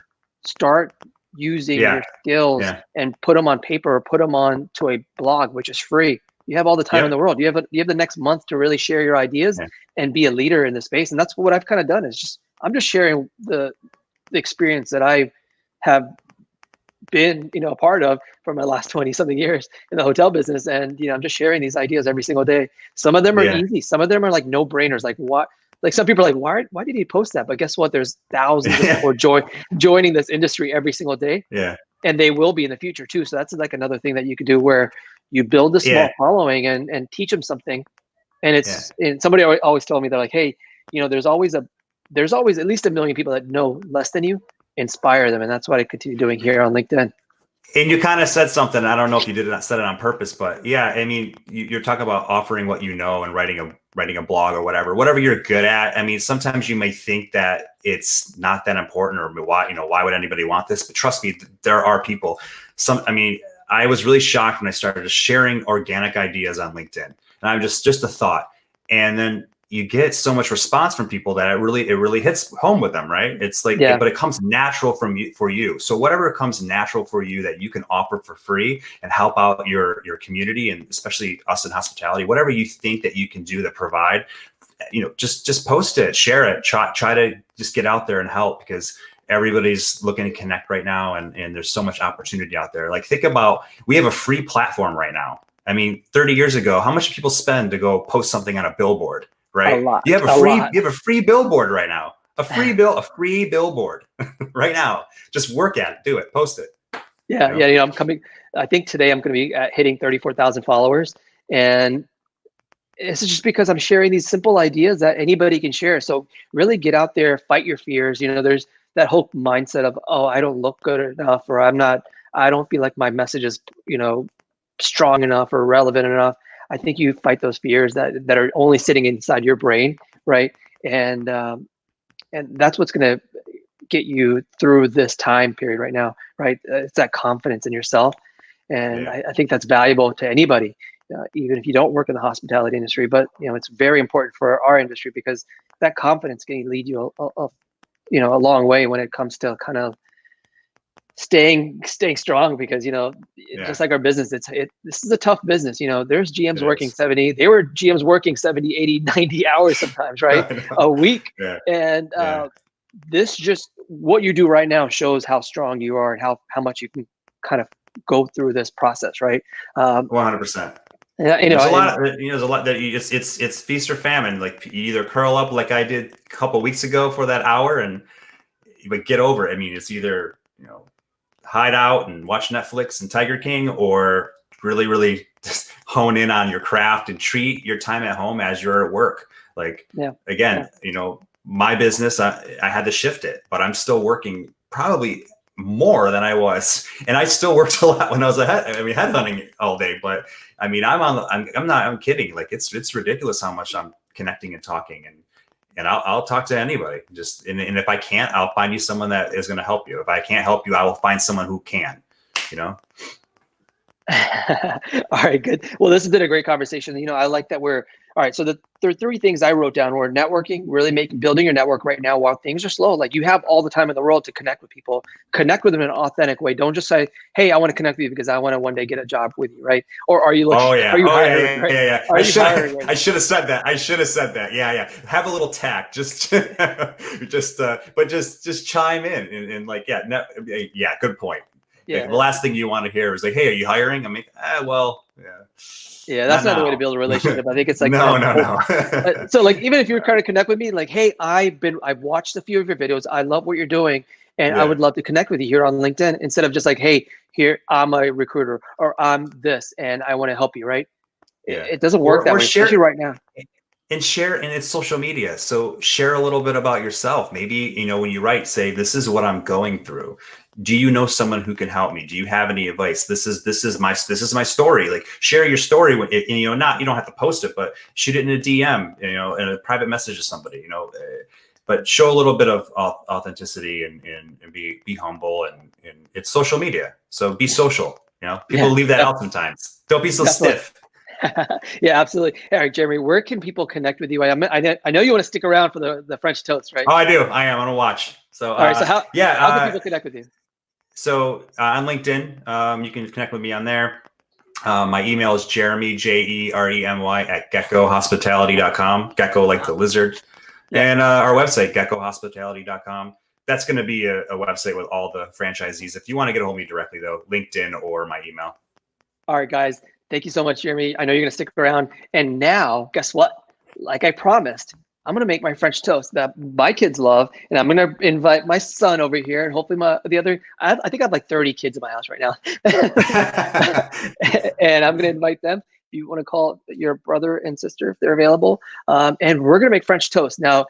Start using your skills and put them on paper, or put them on to a blog, which is free. You have all the time in the world. You have the next month to really share your ideas and be a leader in the space. And that's what I've kind of done, is I'm just sharing the experience that I have been, a part of for my last 20 something years in the hotel business. And, I'm just sharing these ideas every single day. Some of them are easy. Some of them are like no brainers. Like, what? Like, some people are like, why did he post that? But guess what? There's thousands of people joining this industry every single day. Yeah. And they will be in the future too. So that's like another thing that you could do, where you build a small following and teach them something. And and somebody always told me, they're like, hey, there's always at least 1 million people that know less than you. Inspire them. And that's what I continue doing here on LinkedIn. And you kind of said something, I don't know if you said it on purpose, but you're talking about offering what you know and writing a blog or whatever you're good at. Sometimes you may think that it's not that important, or why would anybody want this? But trust me, there are people. I was really shocked when I started sharing organic ideas on LinkedIn, and I'm just a thought. And then, you get so much response from people that it really hits home with them, right? It's like, Yeah. but it comes natural for you. So whatever comes natural for you that you can offer for free and help out your community, and especially us in hospitality, whatever you think that you can do to provide, just post it, share it, try to just get out there and help, because everybody's looking to connect right now, and there's so much opportunity out there. Like, think about, we have a free platform right now. I mean, 30 years ago, how much do people spend to go post something on a billboard, right? A lot. You have a free billboard right now. A free billboard right now. Just work at it, do it, post it. Yeah, I'm coming. I think today I'm going to be hitting 34,000 followers, and it's just because I'm sharing these simple ideas that anybody can share. So really get out there, fight your fears. There's that whole mindset of, oh, I don't look good enough, or I don't feel like my message is, strong enough or relevant enough. I think you fight those fears that are only sitting inside your brain, right? And that's what's going to get you through this time period right now, right? It's that confidence in yourself, and I think that's valuable to anybody, even if you don't work in the hospitality industry. But it's very important for our industry, because that confidence can lead you a long way when it comes to kind of staying strong, because just like our business, this is a tough business. There's GMs working 70, they were GMs working 70, 80, 90 hours sometimes, right? A week. And this, just what you do right now, shows how strong you are and how much you can kind of go through this process, right? 100%. There's a lot that it's feast or famine. Like, you either curl up like I did a couple of weeks ago for that hour, but get over it. I mean, it's either hide out and watch Netflix and Tiger King, or really just hone in on your craft and treat your time at home as you're at work. Like, my business, I had to shift it, but I'm still working probably more than I was, and I still worked a lot when I was headhunting all day. But I mean, I'm kidding. Like, it's ridiculous how much I'm connecting and talking, and I'll talk to anybody. And if I can't, I'll find you someone that is going to help you. If I can't help you, I will find someone who can. All right, good. Well, this has been a great conversation. I like that all right. So there are three things I wrote down were networking, really building your network right now while things are slow. Like, you have all the time in the world to connect with people, connect with them in an authentic way. Don't just say, hey, I want to connect with you because I want to one day get a job with you, right? Or are you looking? Are you hiring? Yeah. I should have said that. Yeah. Have a little tact. Just chime in and like, good point. Yeah. Like, the last thing you want to hear is like, hey, are you hiring? I'm like, well, yeah. Yeah, that's not the way to build a relationship. I think it's like, no. So like, even if you're trying to connect with me, like, hey, I've watched a few of your videos. I love what you're doing, and I would love to connect with you here on LinkedIn, instead of just like, hey, here, I'm a recruiter, or I'm this, and I want to help you, right? It doesn't work that way, especially right now. And share, and it's social media. So share a little bit about yourself. Maybe, when you write, say, this is what I'm going through. Do you know someone who can help me? Do you have any advice? This is my story. Like, share your story. You don't have to post it, but shoot it in a DM, in a private message to somebody, but show a little bit of authenticity and be humble, and it's social media. So be social, people leave that out sometimes. Don't be so stiff. Yeah, absolutely. All right, Jeremy, where can people connect with you? I know you want to stick around for the French toast, right? Oh, I do. I am. I'm gonna watch. So, all right. So how can people connect with you? So on LinkedIn, you can connect with me on there. My email is Jeremy, Jeremy at geckohospitality.com. Gecko like the lizard. Yeah. And our website, geckohospitality.com. That's going to be a website with all the franchisees. If you want to get a hold of me directly, though, LinkedIn or my email. All right, guys. Thank you so much, Jeremy. I know you're going to stick around. And now, guess what? Like I promised, I'm going to make my French toast that my kids love. And I'm going to invite my son over here. And hopefully I think I have like 30 kids in my house right now. And I'm going to invite them. If you want to call your brother and sister, if they're available. And we're going to make French toast. Now,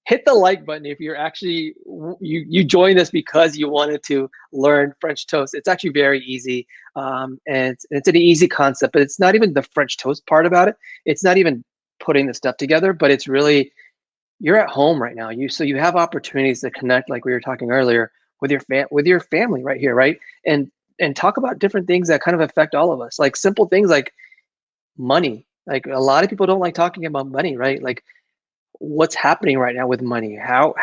hit the like button if you're actually, you join this because you wanted to learn French toast. It's actually very easy. And it's an easy concept, but it's not even the French toast part about it. It's not even putting the stuff together, but it's really, you're at home right now. So you have opportunities to connect, like we were talking earlier, with your family right here, right? And talk about different things that kind of affect all of us, like simple things like money. Like a lot of people don't like talking about money, right? Like what's happening right now with money. How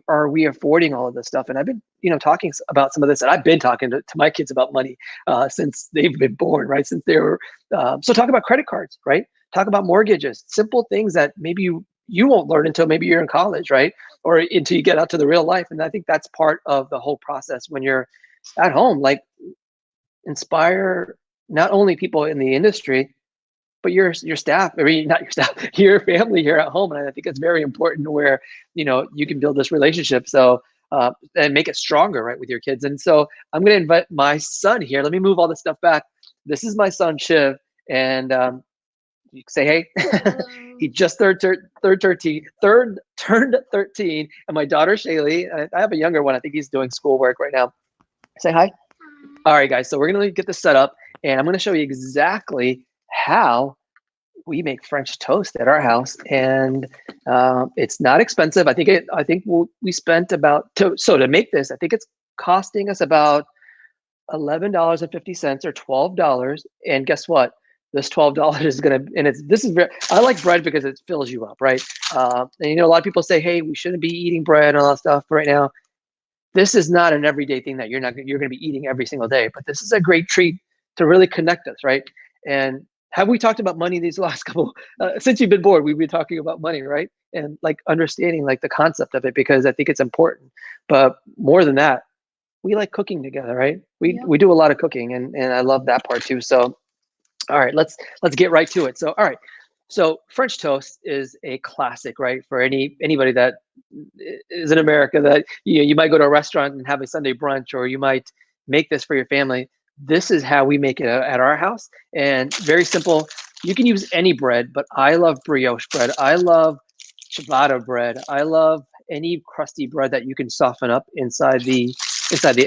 are we affording all of this stuff? And I've been, talking about some of this, and I've been talking to my kids about money since they've been born, right? Since they were, so talk about credit cards, right? Talk about mortgages, simple things that maybe you won't learn until maybe you're in college, right? Or until you get out to the real life. And I think that's part of the whole process when you're at home, like inspire not only people in the industry, but your staff, I mean, not your staff, your family here at home. And I think it's very important where, you can build this relationship. So, and make it stronger, right, with your kids. And so I'm going to invite my son here. Let me move all this stuff back. This is my son, Shiv. And you can say, hey, he just turned 13, turned 13. And my daughter, Shaylee, I have a younger one. I think he's doing schoolwork right now. Say hi. All right, guys. So we're going to get this set up, and I'm going to show you exactly how we make French toast at our house, and it's not expensive. I think we spent about to make this. I think it's costing us about $11.50 or $12. And guess what? This $12 is gonna, and this is very. I like bread because it fills you up, right? And a lot of people say, hey, we shouldn't be eating bread and all that stuff right now. This is not an everyday thing that you're going to be eating every single day, but this is a great treat to really connect us, right? And have we talked about money these last couple, since you've been bored, we've been talking about money, right? And like understanding like the concept of it, because I think it's important. But more than that, we like cooking together, right? We do a lot of cooking, and I love that part too. So, all right, let's get right to it. So, all right. So French toast is a classic, right? For anybody that is in America, that you might go to a restaurant and have a Sunday brunch, or you might make this for your family. This is how we make it at our house, and very simple. You can use any bread, but I love brioche bread. I love ciabatta bread. I love any crusty bread that you can soften up inside the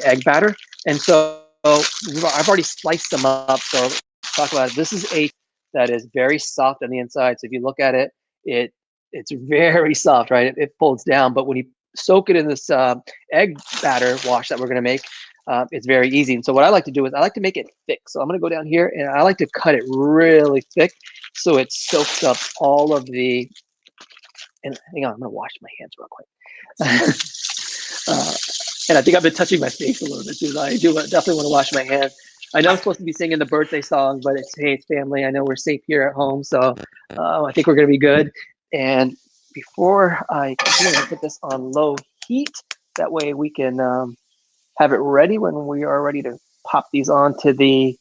egg batter. And so I've already sliced them up. So talk about it. This is a that is very soft on the inside. So if you look at it, it's very soft, right? It folds down, but when you soak it in this egg batter wash that we're going to make, it's very easy. And so what I like to do is I like to make it thick. So I'm going to go down here, and I like to cut it really thick so it soaks up all of the. And hang on, I'm going to wash my hands real quick. And I think I've been touching my face a little bit too. I do definitely want to wash my hands. I know I'm supposed to be singing the birthday song, but it's family. I know we're safe here at home, so I think we're going to be good. And before I continue, I'm going to put this on low heat. That way we can have it ready when we are ready to pop these onto the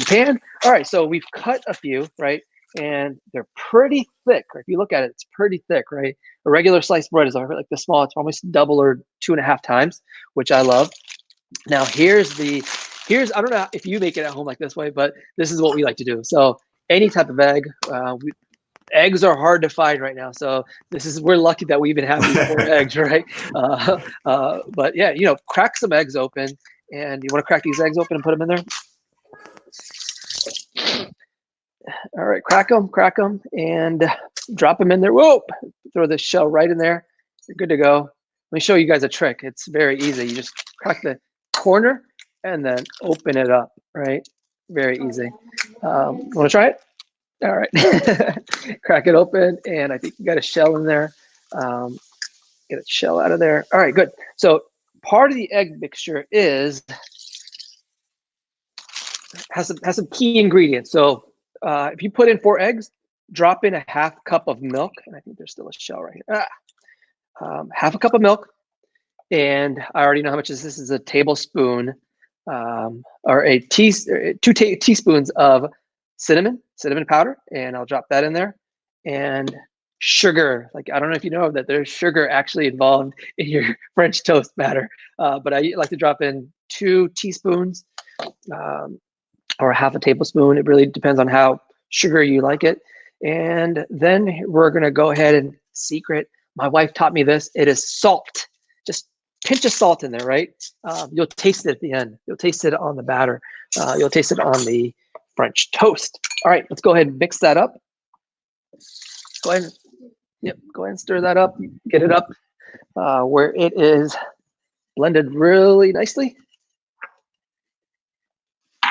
pan. All right, so we've cut a few, right? And they're pretty thick. If you look at it, it's pretty thick, right? A regular sliced bread is like the small. It's almost double or 2.5 times, which I love. Now here's I don't know if you make it at home like this way, but this is what we like to do. So any type of egg, eggs are hard to find right now. So we're lucky that we even have these 4 eggs, right? But yeah, crack some eggs open, and you want to crack these eggs open and put them in there. All right, crack them, and drop them in there. Whoa! Throw the shell right in there. You're good to go. Let me show you guys a trick. It's very easy. You just crack the corner and then open it up, right? Very easy. Want to try it? All right. Crack it open, and I think you got a shell in there. Get a shell out of there. All right, good. So part of the egg mixture has some key ingredients. So if you put in 4 eggs, drop in a 1/2 cup of milk, and I think there's still a shell right here. 1/2 cup of milk, and I already know how much this is. A tablespoon or 2 teaspoons of cinnamon powder, and I'll drop that in there. And sugar, like I don't know if you know that there's sugar actually involved in your French toast batter, but I like to drop in 2 teaspoons. Or 1/2 tablespoon. It really depends on how sugary you like it. And then we're going to go ahead and secret. My wife taught me this. It is salt. Just pinch of salt in there, right? You'll taste it at the end. You'll taste it on the batter. You'll taste it on the French toast. All right, let's go ahead and mix that up. Go ahead and stir that up. Get it up where it is blended really nicely.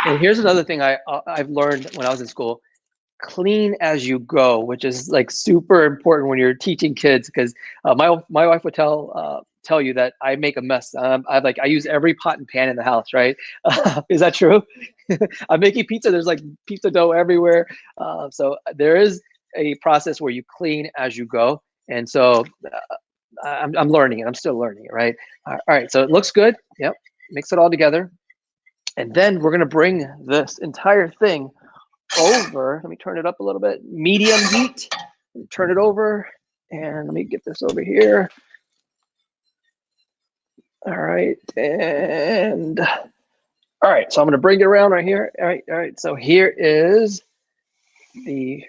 And here's another thing I've learned when I was in school. clean as you go, which is like super important when you're teaching kids, because my wife would tell you that I make a mess. I use every pot and pan in the house, right? Is that true? I'm making pizza. There's like pizza dough everywhere. So there is a process where you clean as you go, and so I'm learning it. I'm still learning it, right? All right. So it looks good. Yep. Mix it all together, and then we're gonna bring this entire thing over. Let me turn it up a little bit. Medium heat. Turn it over, and let me get this over here. All right, and all right. So I'm going to bring it around right here. All right. So here is the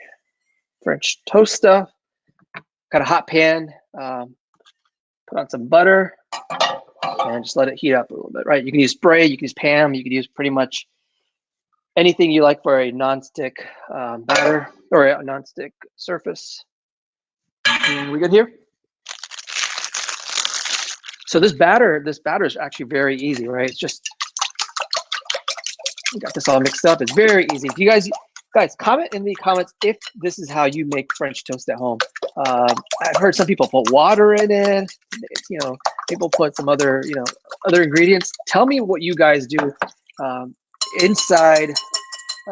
French toast stuff. Got a hot pan. Put on some butter, and just let it heat up a little bit. Right. You can use spray. You can use Pam. You can use pretty much anything you like for a nonstick batter or a nonstick surface. And we good here? So this batter is actually very easy, right? It's just, we got this all mixed up. It's very easy. If you guys comment in the comments if this is how you make French toast at home. I've heard some people put water in it. You know, people put some other, other ingredients. Tell me what you guys do inside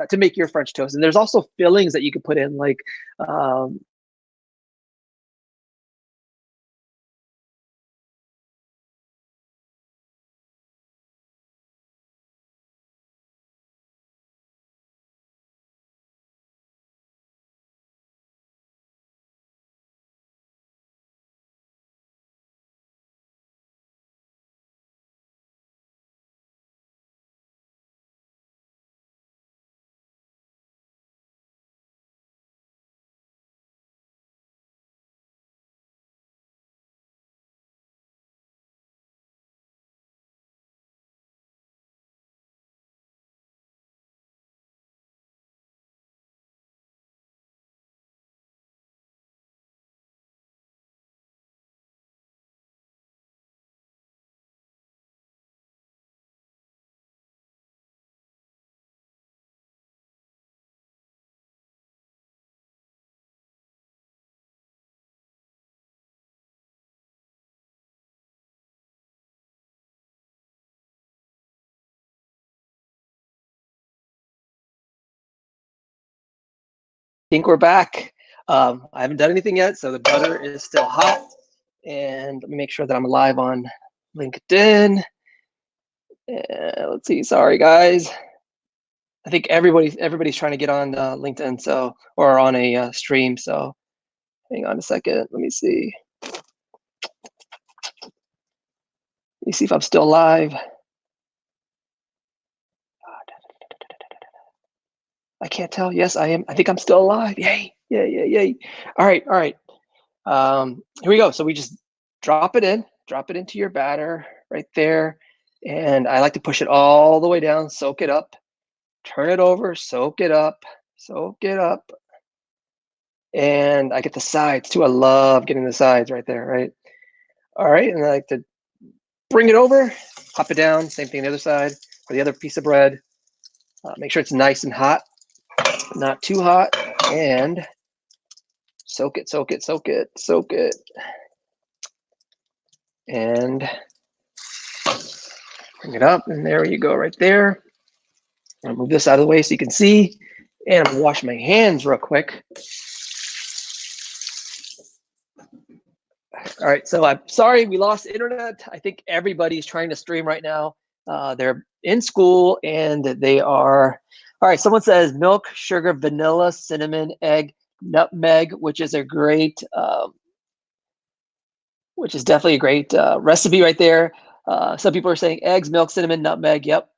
to make your French toast. And there's also fillings that you could put in, like think we're back. I haven't done anything yet, so the butter is still hot. And let me make sure that I'm live on LinkedIn. Let's see. Sorry, guys. I think everybody's trying to get on LinkedIn, so, or on a stream. So, hang on a second. Let me see. Let me see if I'm still live. I can't tell. Yes, I am. I think I'm still alive. Yay! Yay! All right. Here we go. So we just drop it into your batter right there. And I like to push it all the way down, soak it up, turn it over, soak it up. And I get the sides too. I love getting the sides right there, right? All right, and I like to bring it over, pop it down, same thing on the other side, for the other piece of bread. Make sure it's nice and hot, not too hot, and soak it. And bring it up, and there you go, right there. I'll move this out of the way so you can see. And I'm gonna wash my hands real quick. All right, so I'm sorry we lost internet. I think everybody's trying to stream right now. They're in school and they are, all right, someone says milk, sugar, vanilla, cinnamon, egg, nutmeg, which is a great, which is definitely a great recipe right there. Some people are saying eggs, milk, cinnamon, nutmeg, yep.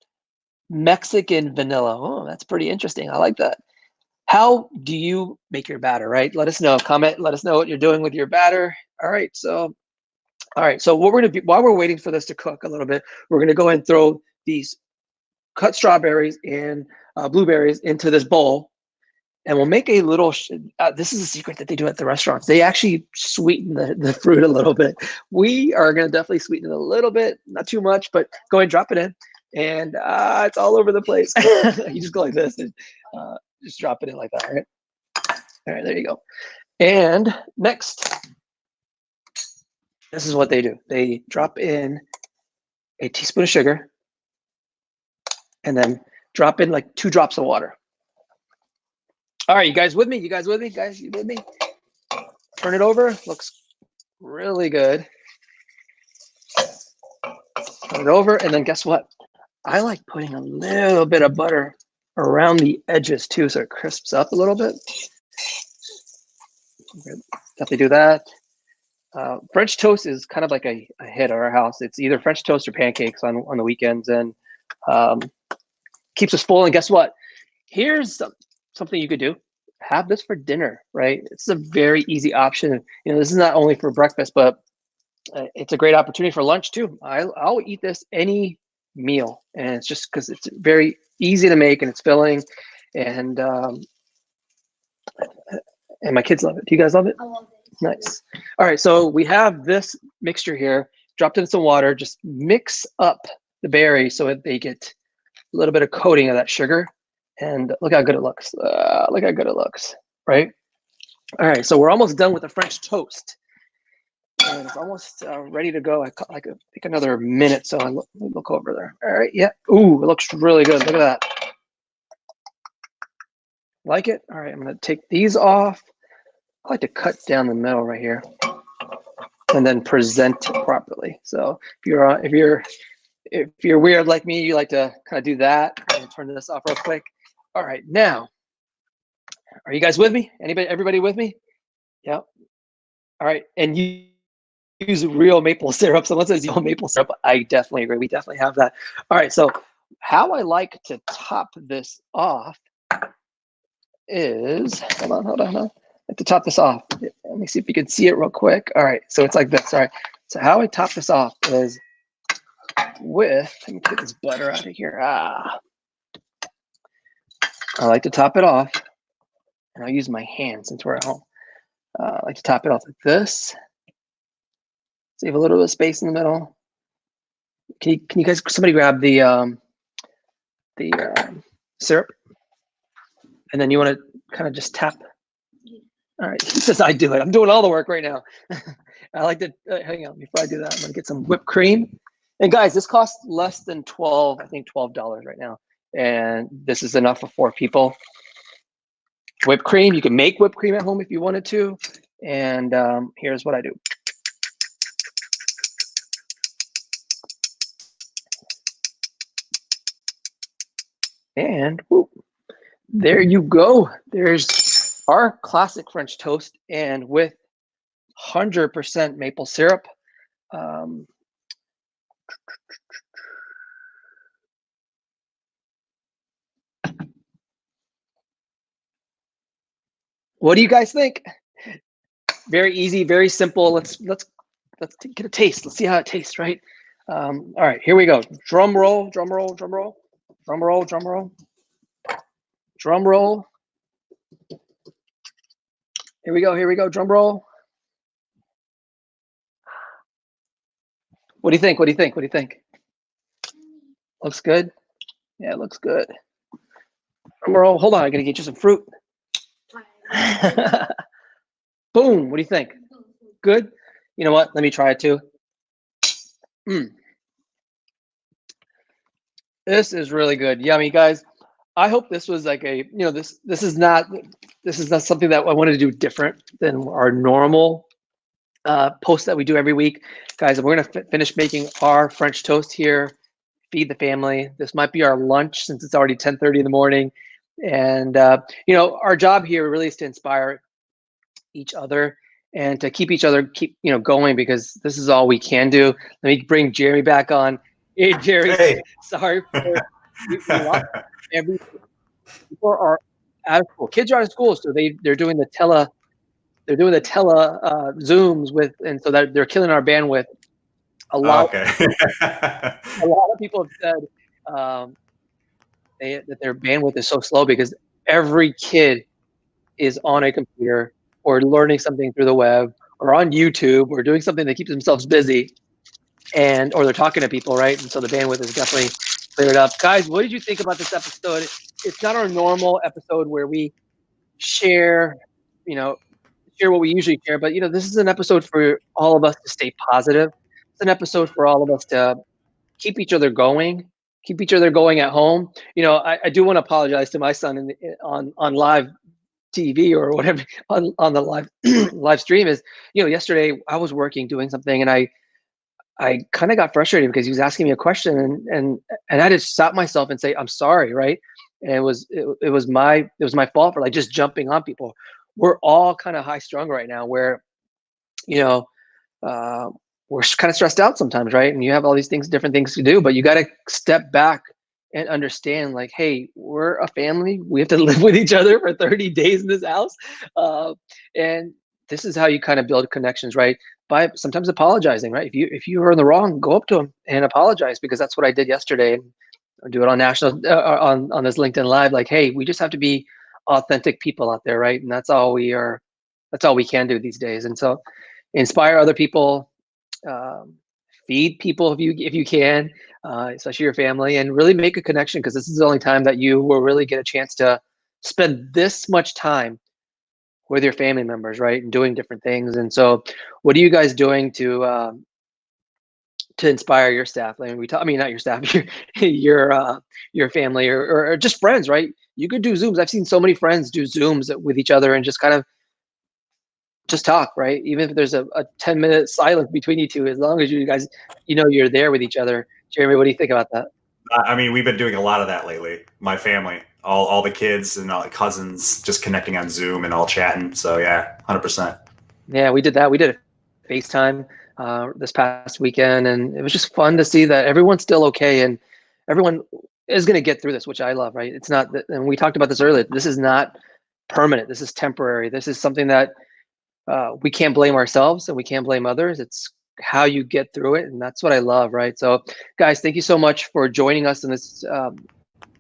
Mexican vanilla, oh, that's pretty interesting. I like that. How do you make your batter, right? Let us know, comment, let us know what you're doing with your batter. All right, so what we're gonna do, while we're waiting for this to cook a little bit, we're gonna go ahead and throw these cut strawberries and blueberries into this bowl. And we'll make a little, this is a secret that they do at the restaurants. They actually sweeten the fruit a little bit. We are gonna definitely sweeten it a little bit, not too much, but go ahead and drop it in. And it's all over the place. You just go like this and just drop it in like that, right? All right, there you go. And next, this is what they do. They drop in a teaspoon of sugar and then drop in like 2 drops of water. All right, you guys with me? You guys with me? Guys, you with me? Turn it over. Looks really good. Turn it over, and then guess what? I like putting a little bit of butter around the edges too, so it crisps up a little bit. Definitely do that. French toast is kind of like a hit at our house. It's either French toast or pancakes on the weekends, and keeps us full. And guess what? Here's something you could do. Have this for dinner, right? It's a very easy option. You know, this is not only for breakfast, but it's a great opportunity for lunch too. I'll eat this any meal, and it's just because it's very easy to make and it's filling, and my kids love it. Do you guys love it? I love it. Nice. All right, so we have this mixture here. Dropped in some water. Just mix up the berries so they get a little bit of coating of that sugar. And look how good it looks. Look how good it looks, right? All right, so we're almost done with the French toast. And it's almost ready to go. I could take another minute, so look over there. All right, yeah. Ooh, it looks really good. Look at that. Like it? All right, I'm gonna take these off. I like to cut down the middle right here, and then present it properly. So if you're weird like me, you like to kind of do that. And turn this off real quick. All right, now, are you guys with me? Everybody with me? Yeah. All right, and you use real maple syrup. Someone says real maple syrup. I definitely agree. We definitely have that. All right, so how I like to top this off is, hold on. I have to top this off. Let me see if you can see it real quick. All right, so it's like this. All right, so how I top this off is with, let me get this butter out of here. I like to top it off, and I'll use my hand since we're at home. I like to top it off like this. Save a little bit of space in the middle. Can you guys, somebody grab the syrup, and then you want to kind of just tap. All right, he says I do it. I'm doing all the work right now. I like to hang on before I do that. I'm gonna get some whipped cream. And guys, this costs less than $12 right now, and this is enough for 4 people. Whipped cream. You can make whipped cream at home if you wanted to. And here's what I do. And whoop, there you go. There's our classic French toast, and with 100% maple syrup. What do you guys think? Very easy, very simple. Let's get a taste. Let's see how it tastes, right? All right, here we go. Drum roll, drum roll, drum roll, drum roll, drum roll, drum roll. Here we go, drum roll. What do you think? What do you think? What do you think? Looks good? Yeah, it looks good. Drum roll. Hold on, I gotta get you some fruit. Boom. What do you think? Good? You know what? Let me try it too. This is really good. Yummy, guys. I hope this was like a, this is not something that I wanted to do different than our normal post that we do every week. Guys, we're gonna finish making our French toast here, feed the family. This might be our lunch since it's already 10:30 in the morning. And our job here really is to inspire each other and to keep each other going, because this is all we can do. Let me bring Jeremy back on. Hey, Jerry. Hey. Sorry for every people are out of school. Kids are out of school, so they're doing the tele Zooms with, and so that they're killing our bandwidth. A lot of people have said that their bandwidth is so slow because every kid is on a computer or learning something through the web or on YouTube or doing something that keeps themselves busy, or they're talking to people, right? And so the bandwidth is definitely cleared up. Guys, what did you think about this episode? It's not our normal episode where we share you know, share what we usually share, but this is an episode for all of us to stay positive. It's an episode for all of us to keep each other going, keep each other going at home. I do want to apologize to my son on live TV or whatever on the live live stream. Is yesterday I was working doing something, and I kind of got frustrated because he was asking me a question, and I just stopped myself and say, I'm sorry, right? And it was my fault for like just jumping on people. We're all kind of high strung right now, where you know uh, we're kind of stressed out sometimes, right? And you have all these different things to do, but you got to step back and understand, like, hey, we're a family. We have to live with each other for 30 days in this house, and this is how you kind of build connections, right? By sometimes apologizing, right? If you are in the wrong, go up to them and apologize, because that's what I did yesterday, and I do it on national on this LinkedIn Live. Like, hey, we just have to be authentic people out there, right? And that's all we are. That's all we can do these days. And so, inspire other people, um, feed people if you can, especially your family, and really make a connection, because this is the only time that you will really get a chance to spend this much time with your family members, right? And doing different things. And so, what are you guys doing to inspire your staff? I mean, I mean, not your staff, your family, or just friends, right? You could do Zooms. I've seen so many friends do Zooms with each other and just kind of just talk, right? Even if there's a 10-minute silence between you two, as long as you guys, you're there with each other. Jeremy, what do you think about that? I mean, we've been doing a lot of that lately. My family, all the kids and all the cousins, just connecting on Zoom and all chatting. So yeah, 100%. Yeah, we did that. We did a FaceTime this past weekend, and it was just fun to see that everyone's still okay, and everyone is going to get through this, which I love, right? It's not that, and we talked about this earlier, this is not permanent. This is temporary. This is something that we can't blame ourselves and we can't blame others. It's how you get through it, and that's what I love, right? So, guys, thank you so much for joining us in this. I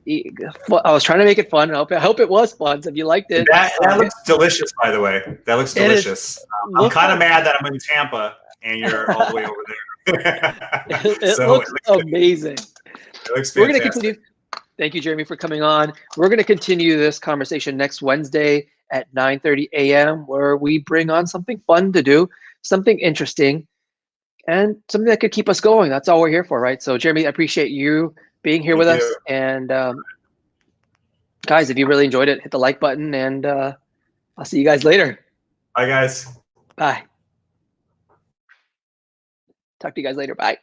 was trying to make it fun. I hope it was fun. So if you liked it, that looks delicious, by the way. That looks delicious. I'm kind of mad that I'm in Tampa and you're all the way over there. It looks amazing. It looks fantastic. We're going to continue. Thank you, Jeremy, for coming on. We're going to continue this conversation next Wednesday at 9:30 a.m., where we bring on something fun to do, something interesting, and something that could keep us going. That's all we're here for, right? So, Jeremy, I appreciate you being here with us. And guys, if you really enjoyed it, hit the like button, and I'll see you guys later. Bye, guys. Bye. Talk to you guys later. Bye.